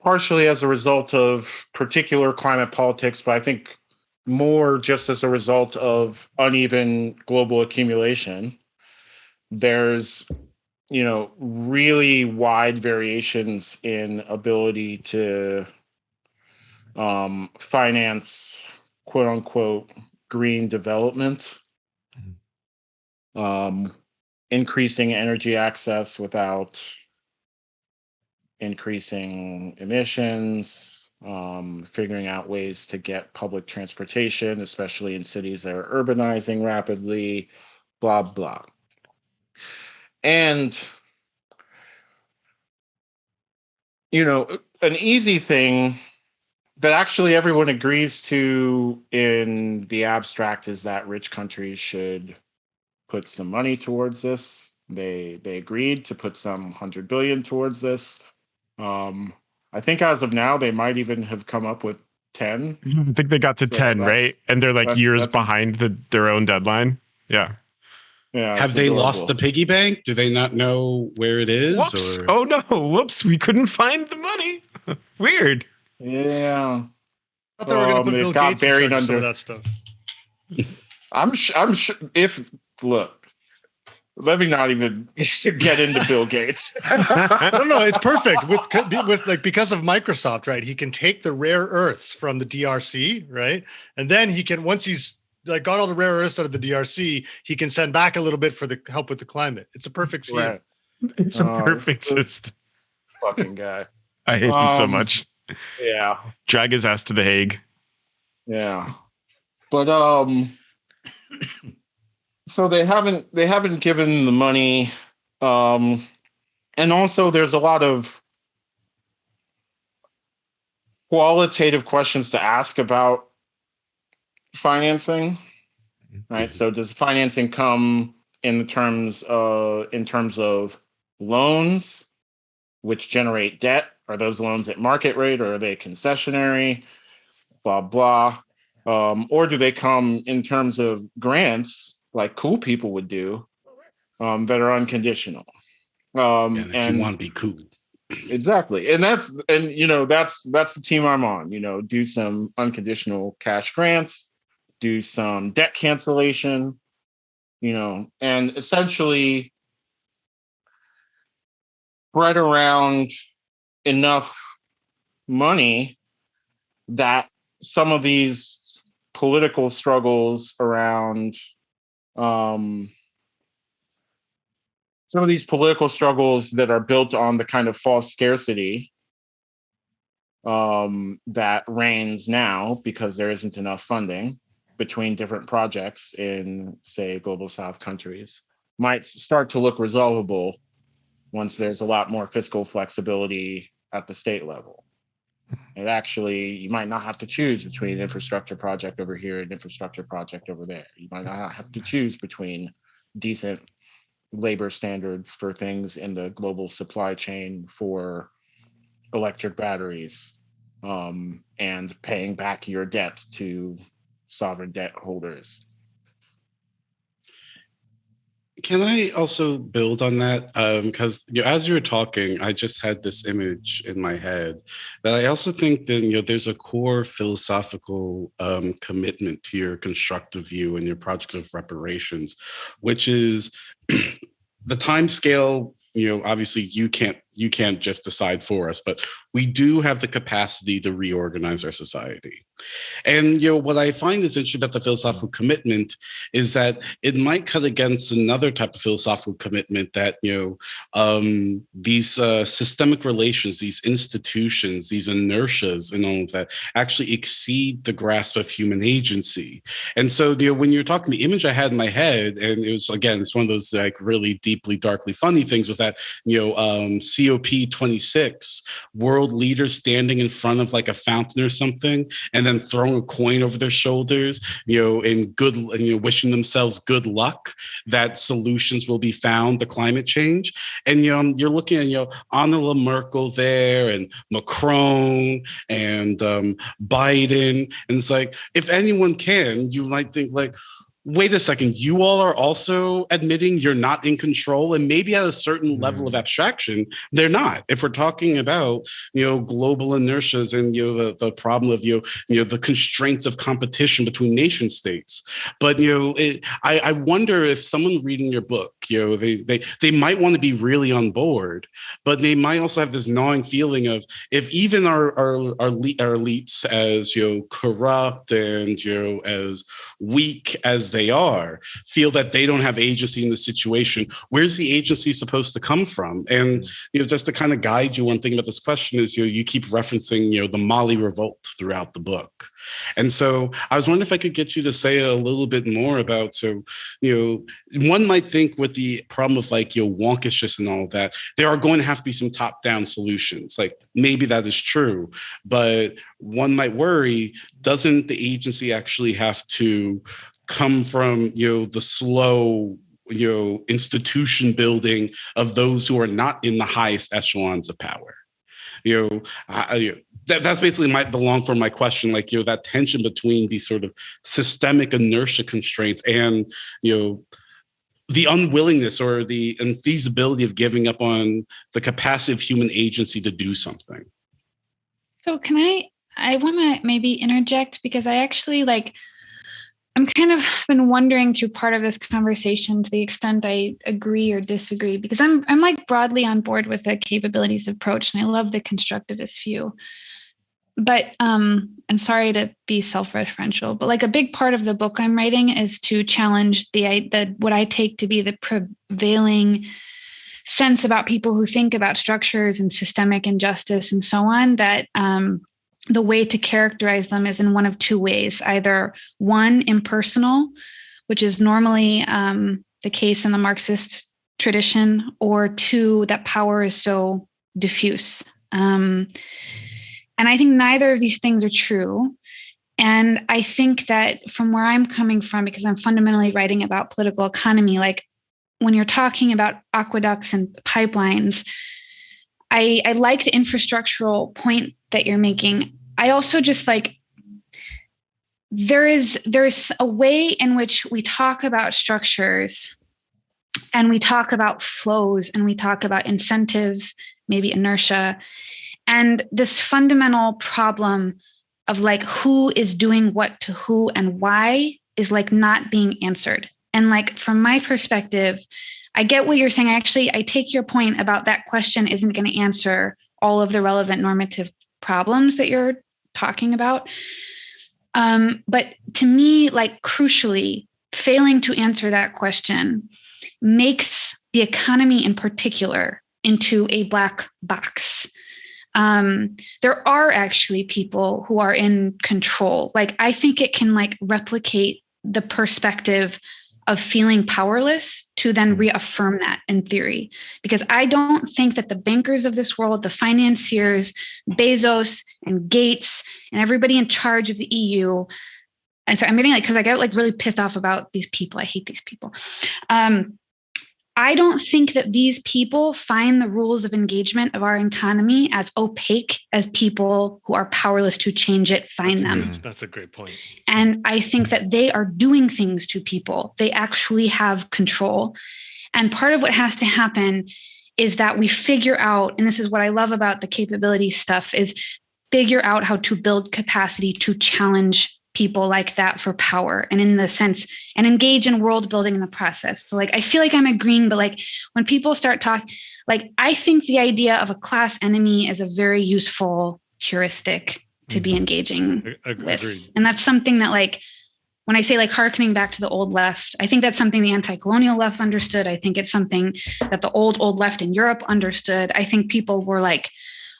partially as a result of particular climate politics, but I think more just as a result of uneven global accumulation, there's really wide variations in ability to finance quote unquote green development, increasing energy access without increasing emissions, figuring out ways to get public transportation, especially in cities that are urbanizing rapidly, blah, blah. And, an easy thing that actually everyone agrees to in the abstract is that rich countries should put some money towards this. They agreed to put some 100 billion towards this. I think as of now, they might even have come up with 10. I think they got to 10, right? And they're like years behind their own deadline. Yeah. Yeah. Have they lost the piggy bank? Do they not know where it is? Whoops. Oh no. Whoops. We couldn't find the money. Weird. Yeah. I thought they were going to put Bill Gates in charge of some of that stuff. I'm sure look, let me not even get into Bill Gates. No, it's perfect with like because of Microsoft, right? He can take the rare earths from the DRC, right? And then he can, once he's like got all the rare earths out of the DRC, he can send back a little bit for the help with the climate. It's a perfect scheme. Right. It's a perfect system. Fucking guy. I hate him so much. Yeah. Drag his ass to the Hague. Yeah. But so they haven't given the money, and also there's a lot of qualitative questions to ask about financing, right? So does financing come in terms of loans, which generate debt? Are those loans at market rate, or are they concessionary? Blah blah. Or do they come in terms of grants, like cool people would do, that are unconditional? And if you want to be cool. Exactly. And that's the team I'm on. Do some unconditional cash grants, do some debt cancellation, and essentially spread around enough money that some of these political struggles around some of these political struggles that are built on the kind of false scarcity that reigns now because there isn't enough funding between different projects in, say, global South countries might start to look resolvable once there's a lot more fiscal flexibility at the state level. And actually, you might not have to choose between an infrastructure project over here and infrastructure project over there. You might not have to choose between decent labor standards for things in the global supply chain for electric batteries, and paying back your debt to sovereign debt holders. Can I also build on that? Because as you were talking, I just had this image in my head that I also think that there's a core philosophical commitment to your constructive view and your project of reparations, which is the time scale. Obviously you can't just decide for us, but we do have the capacity to reorganize our society. And what I find is interesting about the philosophical commitment is that it might cut against another type of philosophical commitment that these systemic relations, these institutions, these inertias, and all of that actually exceed the grasp of human agency. And so when you're talking, the image I had in my head, and it was, again, it's one of those like really deeply, darkly funny things, was that COP26, world leaders standing in front of like a fountain or something, and then throwing a coin over their shoulders, and wishing themselves good luck that solutions will be found to climate change. And you're looking at Angela Merkel there, and Macron, and Biden, and it's like, if anyone can, you might think like, wait a second, you all are also admitting you're not in control, and maybe at a certain level of abstraction, they're not. If we're talking about, global inertias and, the problem of, the constraints of competition between nation states. But, I wonder if someone reading your book, they might want to be really on board, but they might also have this gnawing feeling of, if even our elites, as, corrupt and, as weak as they are, feel that they don't have agency in the situation, where's the agency supposed to come from? And just to kind of guide you, one thing about this question is you keep referencing the Mali revolt throughout the book. And so I was wondering if I could get you to say a little bit more about, one might think with the problem of like wonkishness and all of that, there are going to have to be some top-down solutions. Like maybe that is true, but one might worry, doesn't the agency actually have to come from the slow institution building of those who are not in the highest echelons of power? That's basically the long form of my question, like that tension between these sort of systemic inertia constraints and the unwillingness or the infeasibility of giving up on the capacity of human agency to do something. So I want to maybe interject, because I actually I'm kind of been wondering through part of this conversation to the extent I agree or disagree, because I'm like broadly on board with the capabilities approach, and I love the constructivist view. But and sorry to be self-referential, but like a big part of the book I'm writing is to challenge the what I take to be the prevailing sense about people who think about structures and systemic injustice and so on, that the way to characterize them is in one of two ways: either one, impersonal, which is normally the case in the Marxist tradition, or two, that power is so diffuse. And I think neither of these things are true. And I think that from where I'm coming from, because I'm fundamentally writing about political economy, like when you're talking about aqueducts and pipelines, I like the infrastructural point that you're making. I also just there's a way in which we talk about structures, and we talk about flows, and we talk about incentives, maybe inertia, and this fundamental problem of who is doing what to who and why is not being answered. And from my perspective, I get what you're saying. I take your point about that question isn't going to answer all of the relevant normative problems that you're talking about. But to me, crucially, failing to answer that question makes the economy in particular into a black box. There are actually people who are in control. I think it can replicate the perspective of feeling powerless to then reaffirm that in theory. Because I don't think that the bankers of this world, the financiers, Bezos and Gates and everybody in charge of the EU, and so I'm getting because I get really pissed off about these people. I hate these people. I don't think that these people find the rules of engagement of our economy as opaque as people who are powerless to change it find them. That's a great point. And I think that they are doing things to people. They actually have control. And part of what has to happen is that we figure out, and this is what I love about the capability stuff, is figure out how to build capacity to challenge people like that for power, and in the sense, and engage in world building in the process. So like, I feel like I'm agreeing, but like when people start talking, like, I think the idea of a class enemy is a very useful heuristic to be engaging with. And that's something that, like, when I say like hearkening back to the old left, I think that's something the anti-colonial left understood. I think it's something that the old left in Europe understood. I think people were like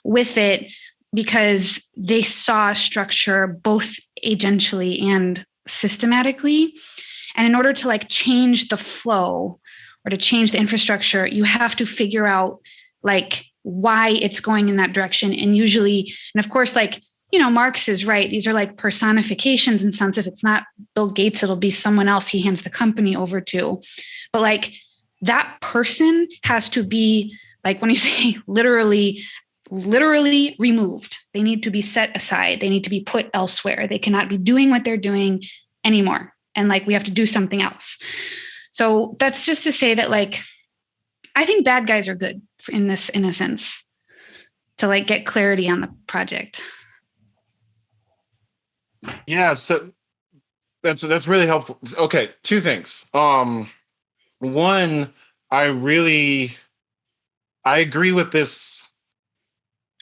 with it because they saw structure both agentially and systematically. And in order to like change the flow or to change the infrastructure, you have to figure out like why it's going in that direction. And usually, and of course, like, you know, Marx is right. These are like personifications in sense. If it's not Bill Gates, it'll be someone else he hands the company over to. But like that person has to be, like, when you say literally removed, they need to be set aside. They need to be put elsewhere. They cannot be doing what they're doing anymore. And like, we have to do something else. So that's just to say that, like, I think bad guys are good in this, in a sense, to like get clarity on the project. Yeah, so that's really helpful. Okay, two things. One, I agree with this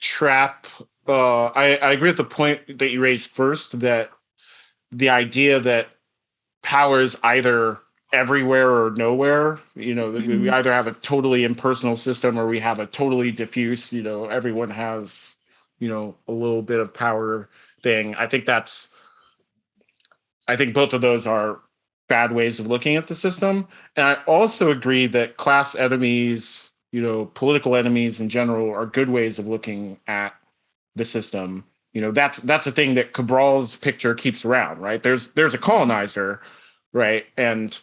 trap. I agree with the point that you raised first, that the idea that power is either everywhere or nowhere. You know, we either have a totally impersonal system or we have a totally diffuse, you know, everyone has, you know, a little bit of power thing. I think both of those are bad ways of looking at the system. And I also agree that class enemies, you know, political enemies in general, are good ways of looking at the system. You know, that's a thing that Cabral's picture keeps around, right? There's a colonizer, right? And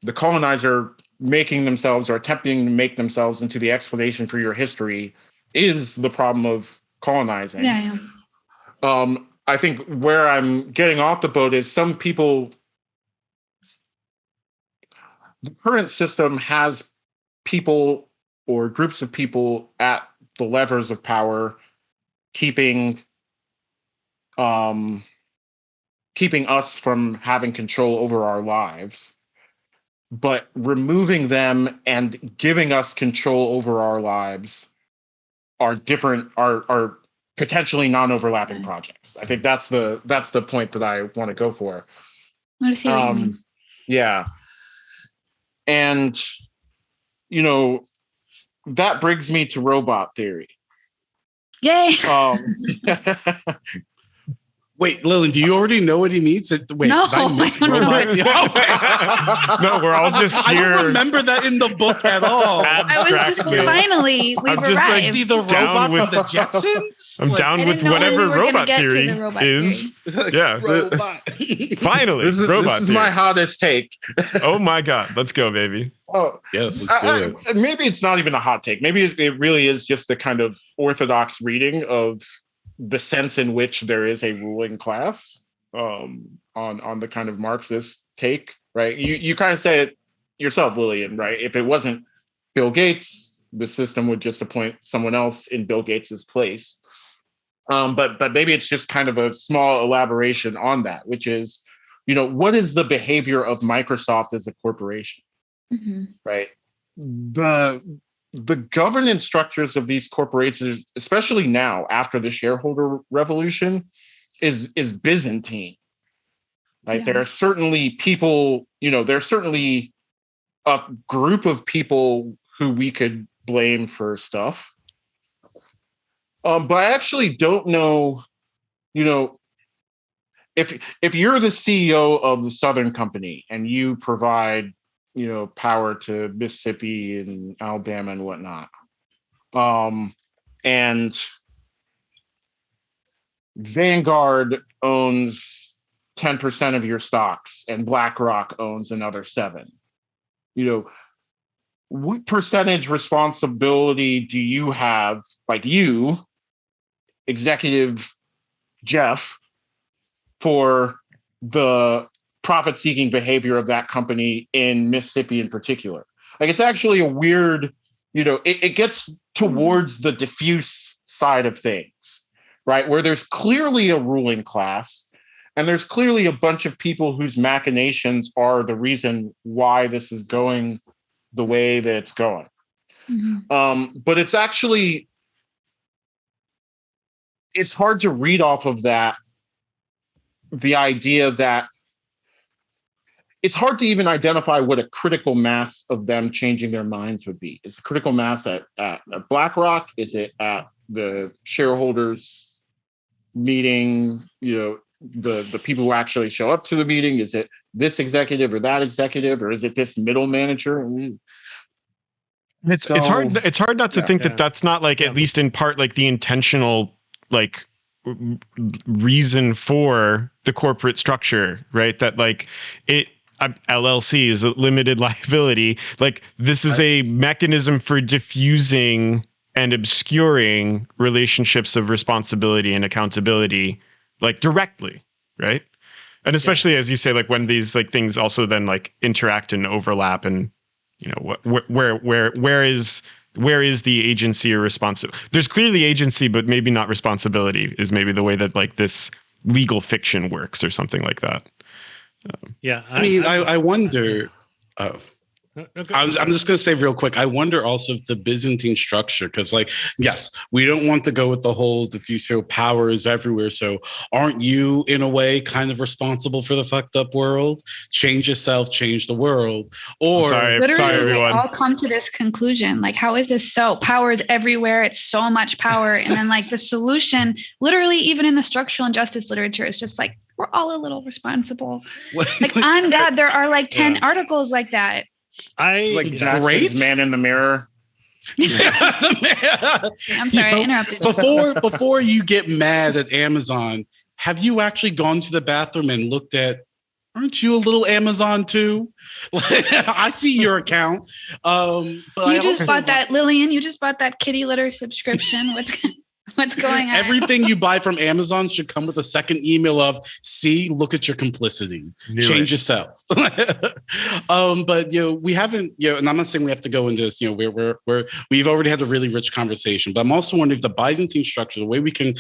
the colonizer making themselves or attempting to make themselves into the explanation for your history is the problem of colonizing. Yeah. I think where I'm getting off the boat is some people, the current system has people or groups of people at the levers of power keeping us from having control over our lives, but removing them and giving us control over our lives are different, are potentially non-overlapping projects. I think that's the point that I want to go for. I see what you mean. Yeah. And, you know, that brings me to robot theory. Yay! Wait, Lillian, do you already know what he means? Wait, No, did I miss I don't robot? No, we're all just here. I don't remember that in the book at all. I was just Abstractly. finally we've I'm just like, arrived. See the down robot with from the Jetsons? I'm Like, down I with didn't know whatever we were gonna robot get to theory the robot is. Yeah. robot. Finally, This robot is theory. my hottest take. Oh my God, let's go, baby. Oh, Yes, let's do it. maybe it's not even a hot take. Maybe it really is just the kind of orthodox reading of the sense in which there is a ruling class, on the kind of Marxist take, right? You kind of say it yourself, Lillian, right? If it wasn't Bill Gates, the system would just appoint someone else in Bill Gates's place. But maybe it's just kind of a small elaboration on that, which is, you know, what is the behavior of Microsoft as a corporation, right? The governance structures of these corporations, especially now after the shareholder revolution, is Byzantine, right? Yeah. There are certainly people, you know, there's certainly a group of people who we could blame for stuff. But I actually don't know, you know, if you're the CEO of the Southern Company and you provide, you know, power to Mississippi and Alabama and whatnot, and Vanguard owns 10% of your stocks and BlackRock owns another 7%. You know, what percentage responsibility do you have, like you, executive Jeff, for the profit-seeking behavior of that company in Mississippi in particular? Like it's actually a weird, it gets towards the diffuse side of things, right? Where there's clearly a ruling class and there's clearly a bunch of people whose machinations are the reason why this is going the way that it's going. But it's actually, it's hard to read off of that, the idea that it's hard to even identify what a critical mass of them changing their minds would be. Is the critical mass at BlackRock? Is it at the shareholders meeting? The people who actually show up to the meeting? Is it this executive or that executive, or is it this middle manager? It's hard not to think that that's not like at least in part like the intentional like reason for the corporate structure, right? That like LLC is a limited liability. Like this is a mechanism for diffusing and obscuring relationships of responsibility and accountability, like directly, right? And especially as you say, like when these like things also then like interact and overlap, and where is the agency or responsibility? There's clearly agency, but maybe not responsibility is maybe the way that like this legal fiction works or something like that. I wonder. I'm just going to say real quick, I wonder also if the Byzantine structure, because like, yes, we don't want to go with the whole diffuse power is everywhere. So aren't you in a way kind of responsible for the fucked up world? Change yourself, change the world. Or sorry everyone. All come to this conclusion. Like, how is this so? Power is everywhere. It's so much power. And then like the solution, literally even in the structural injustice literature, is just like, we're all a little responsible. Like on God, there are like 10 articles like that. Like Jackson's Man in the Mirror. I'm sorry, I interrupted. Before you get mad at Amazon, have you actually gone to the bathroom and looked at, aren't you a little Amazon too? I see your account. But you just bought that, Lillian, you just bought that kitty litter subscription. What's going on? Everything you buy from Amazon should come with a second email of, see, look at your complicity. Change yourself. But we haven't, and I'm not saying we have to go into this, we've already had a really rich conversation, but I'm also wondering if the Byzantine structure, the way we can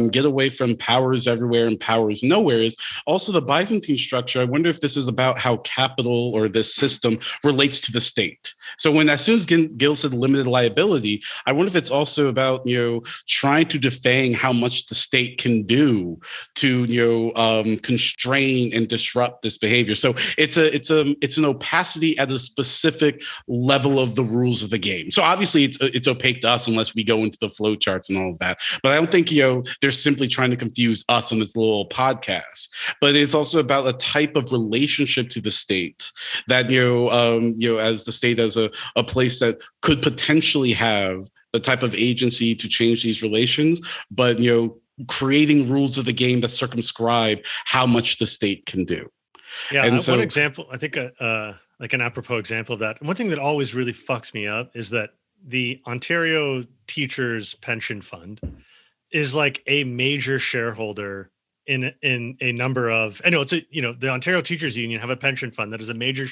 get away from powers everywhere and powers nowhere, is also the Byzantine structure. I wonder if this is about how capital or this system relates to the state. So as soon as Gil said limited liability, I wonder if it's also about, trying to defang how much the state can do to constrain and disrupt this behavior. So it's an opacity at a specific level of the rules of the game. So obviously it's opaque to us unless we go into the flow charts and all of that. But I don't think they're simply trying to confuse us on this little podcast. But it's also about a type of relationship to the state that as the state as a place that could potentially have the type of agency to change these relations, but creating rules of the game that circumscribe how much the state can do. Yeah, and one example, I think, like an apropos example of that. One thing that always really fucks me up is that the Ontario Teachers Pension Fund is like a major shareholder in a number of. I know it's the Ontario Teachers Union have a pension fund that is a major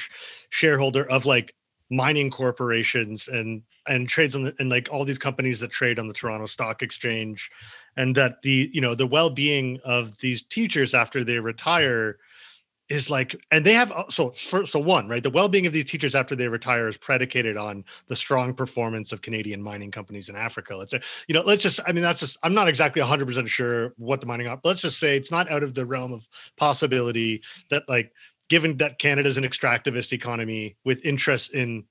shareholder of like mining corporations and trades on and like all these companies that trade on the Toronto Stock Exchange, and that the well-being of these teachers after they retire is like, and they have so one, right, the well-being of these teachers after they retire is predicated on the strong performance of Canadian mining companies in Africa. Let's say, I'm not exactly 100% sure what the mining but let's just say it's not out of the realm of possibility that, like, given that Canada is an extractivist economy with interest in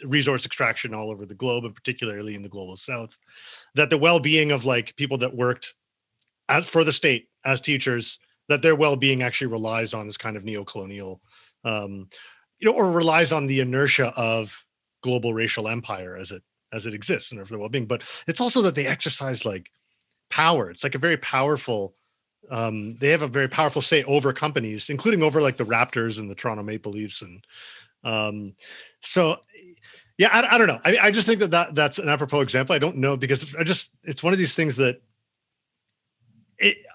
resource extraction all over the globe, and particularly in the global south, that the well-being of like people that worked as for the state as teachers, that their well-being actually relies on this kind of neo-colonial, or relies on the inertia of global racial empire as it exists and for their well-being. But it's also that they exercise like power. It's like a very powerful. They have a very powerful say over companies, including over like the Raptors and the Toronto Maple Leafs, and so yeah, I don't know. I just think that's an apropos example. I don't know, because it's one of these things that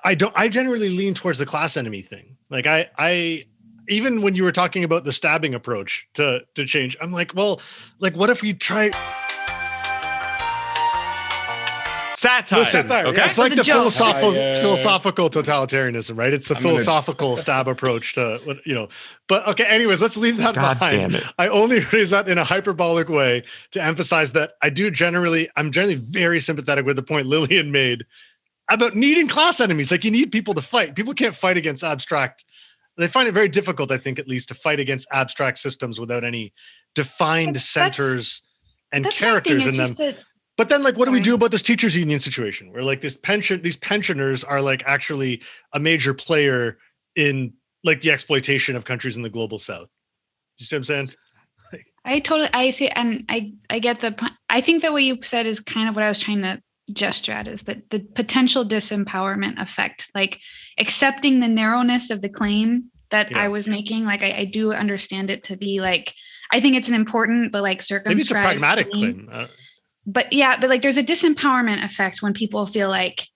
I generally lean towards the class enemy thing. Like I even when you were talking about the stabbing approach to change, I'm like, well, like what if we try satire? Satire, Okay, it's like the philosophical yeah. totalitarianism, right? It's the I'm gonna- philosophical stab approach to, but okay, anyways, let's leave that God behind. damn it. I only raise that in a hyperbolic way to emphasize that I'm generally very sympathetic with the point Lillian made about needing class enemies. Like, you need people to fight. People can't fight against abstract. They find it very difficult, I think, at least, to fight against abstract systems without any defined centers and characters in them. But then, like, what do we do about this teachers union situation where, like, these pensioners are, like, actually a major player in, like, the exploitation of countries in the global south? You see what I'm saying? I see, and I get I think that what you said is kind of what I was trying to gesture at, is that the potential disempowerment effect, like accepting the narrowness of the claim that I was making. Like, I do understand it to be like, I think it's an important but like circumscribed. Maybe it's a pragmatic claim. But like there's a disempowerment effect when people feel like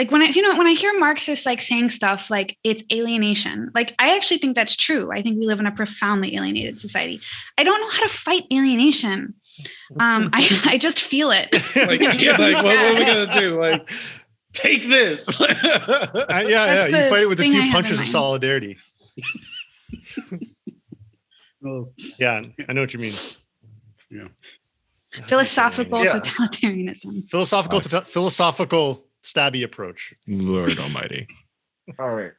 when I hear Marxists like saying stuff like it's alienation, like I actually think that's true. I think we live in a profoundly alienated society. I don't know how to fight alienation. I just feel it. Like, what are we gonna do? Like, take this. You fight it with a few punches of solidarity. Yeah, I know what you mean. Yeah. Philosophical totalitarianism. Philosophical stabby approach. Lord Almighty. All right.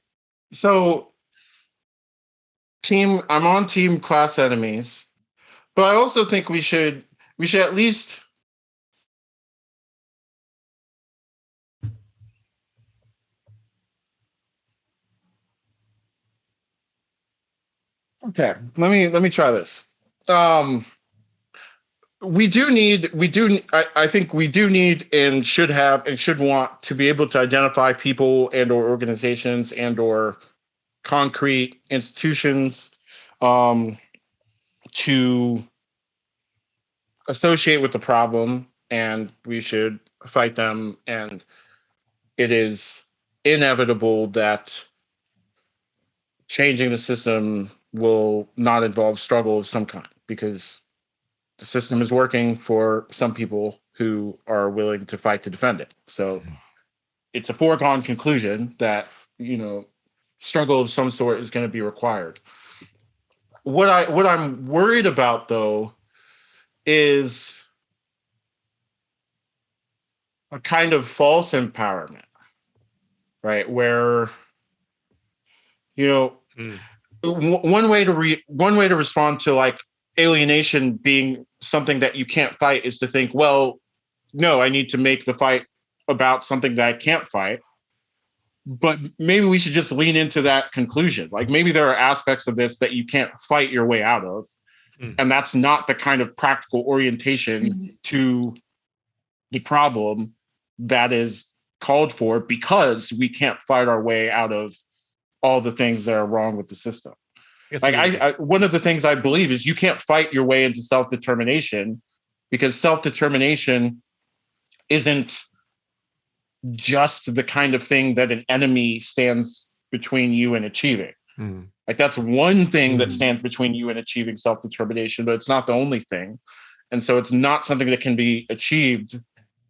So I'm on team class enemies, but I also think we should at least okay, let me try this. I think we do need and should have and should want to be able to identify people and or organizations and or concrete institutions to associate with the problem, and we should fight them. And it is inevitable that changing the system will not involve struggle of some kind, because the system is working for some people who are willing to fight to defend it. So it's a foregone conclusion that, struggle of some sort is going to be required. What I'm worried about, though, is a kind of false empowerment, right? Where, one way to respond to like alienation being something that you can't fight is to think, well, no, I need to make the fight about something that I can't fight. But maybe we should just lean into that conclusion. Like, maybe there are aspects of this that you can't fight your way out of. And that's not the kind of practical orientation to the problem that is called for, because we can't fight our way out of all the things that are wrong with the system. Like, I one of the things I believe is you can't fight your way into self-determination, because self-determination isn't just the kind of thing that an enemy stands between you and achieving. Like, that's one thing that stands between you and achieving self-determination, but it's not the only thing. And so it's not something that can be achieved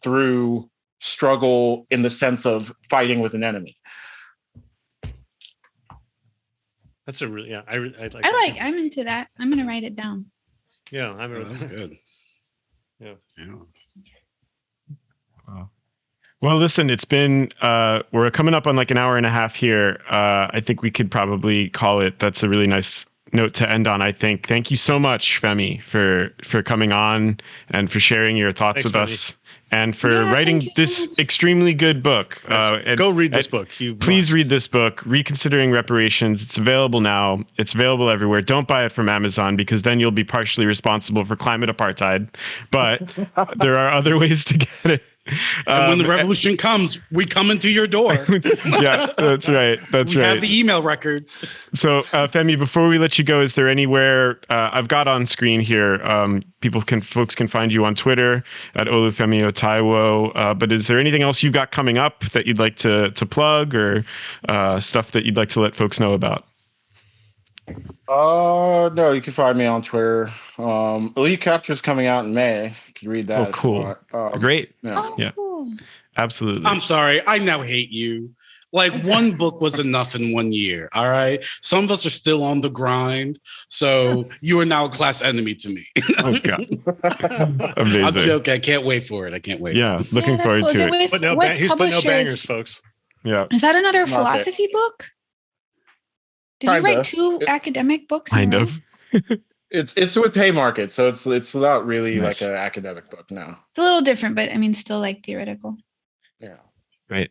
through struggle in the sense of fighting with an enemy. That's a really, I'm into that. I'm gonna write it down. Yeah, That's good. Yeah. Wow. Well, listen, it's been, we're coming up on like an hour and a half here. I think we could probably call it. That's a really nice note to end on, I think. Thank you so much, Femi, for coming on and for sharing your thoughts with us, and for writing this extremely good book. Go read this book. Please read this book, Reconsidering Reparations. It's available now. It's available everywhere. Don't buy it from Amazon, because then you'll be partially responsible for climate apartheid. But there are other ways to get it. And when the revolution comes, we come into your door. Yeah, that's right. We have the email records. So, Femi, before we let you go, is there anywhere I've got on screen here? Folks can find you on Twitter at Olúfẹ Táíwò. But is there anything else you got coming up that you'd like to plug, or stuff that you'd like to let folks know about? No, you can find me on Twitter. Elite Capture is coming out in May. You can read that. Oh, cool. Great. Yeah. Oh, Yeah. cool. Absolutely. I'm sorry, I now hate you. Like one book was enough in 1 year. All right. Some of us are still on the grind. So you are now a class enemy to me. Oh God. I'm Amazing. joking. I can't wait for it. I can't wait. Yeah. Looking that's forward cool. Is to it. with But no, what he's putting out publishers- bangers, folks. Yeah. Is that another Market. philosophy book? Did you Kinda. write two academic books? in a Kind row? of. It's with Haymarket, so it's not really Nice. like an academic book now. It's a little different, but I mean, still like theoretical. Yeah. Right.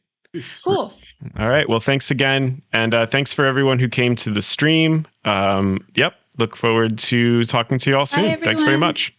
Cool. All right. Well, thanks again. And thanks for everyone who came to the stream. Yep. Look forward to talking to you all soon. Thanks very everyone. much.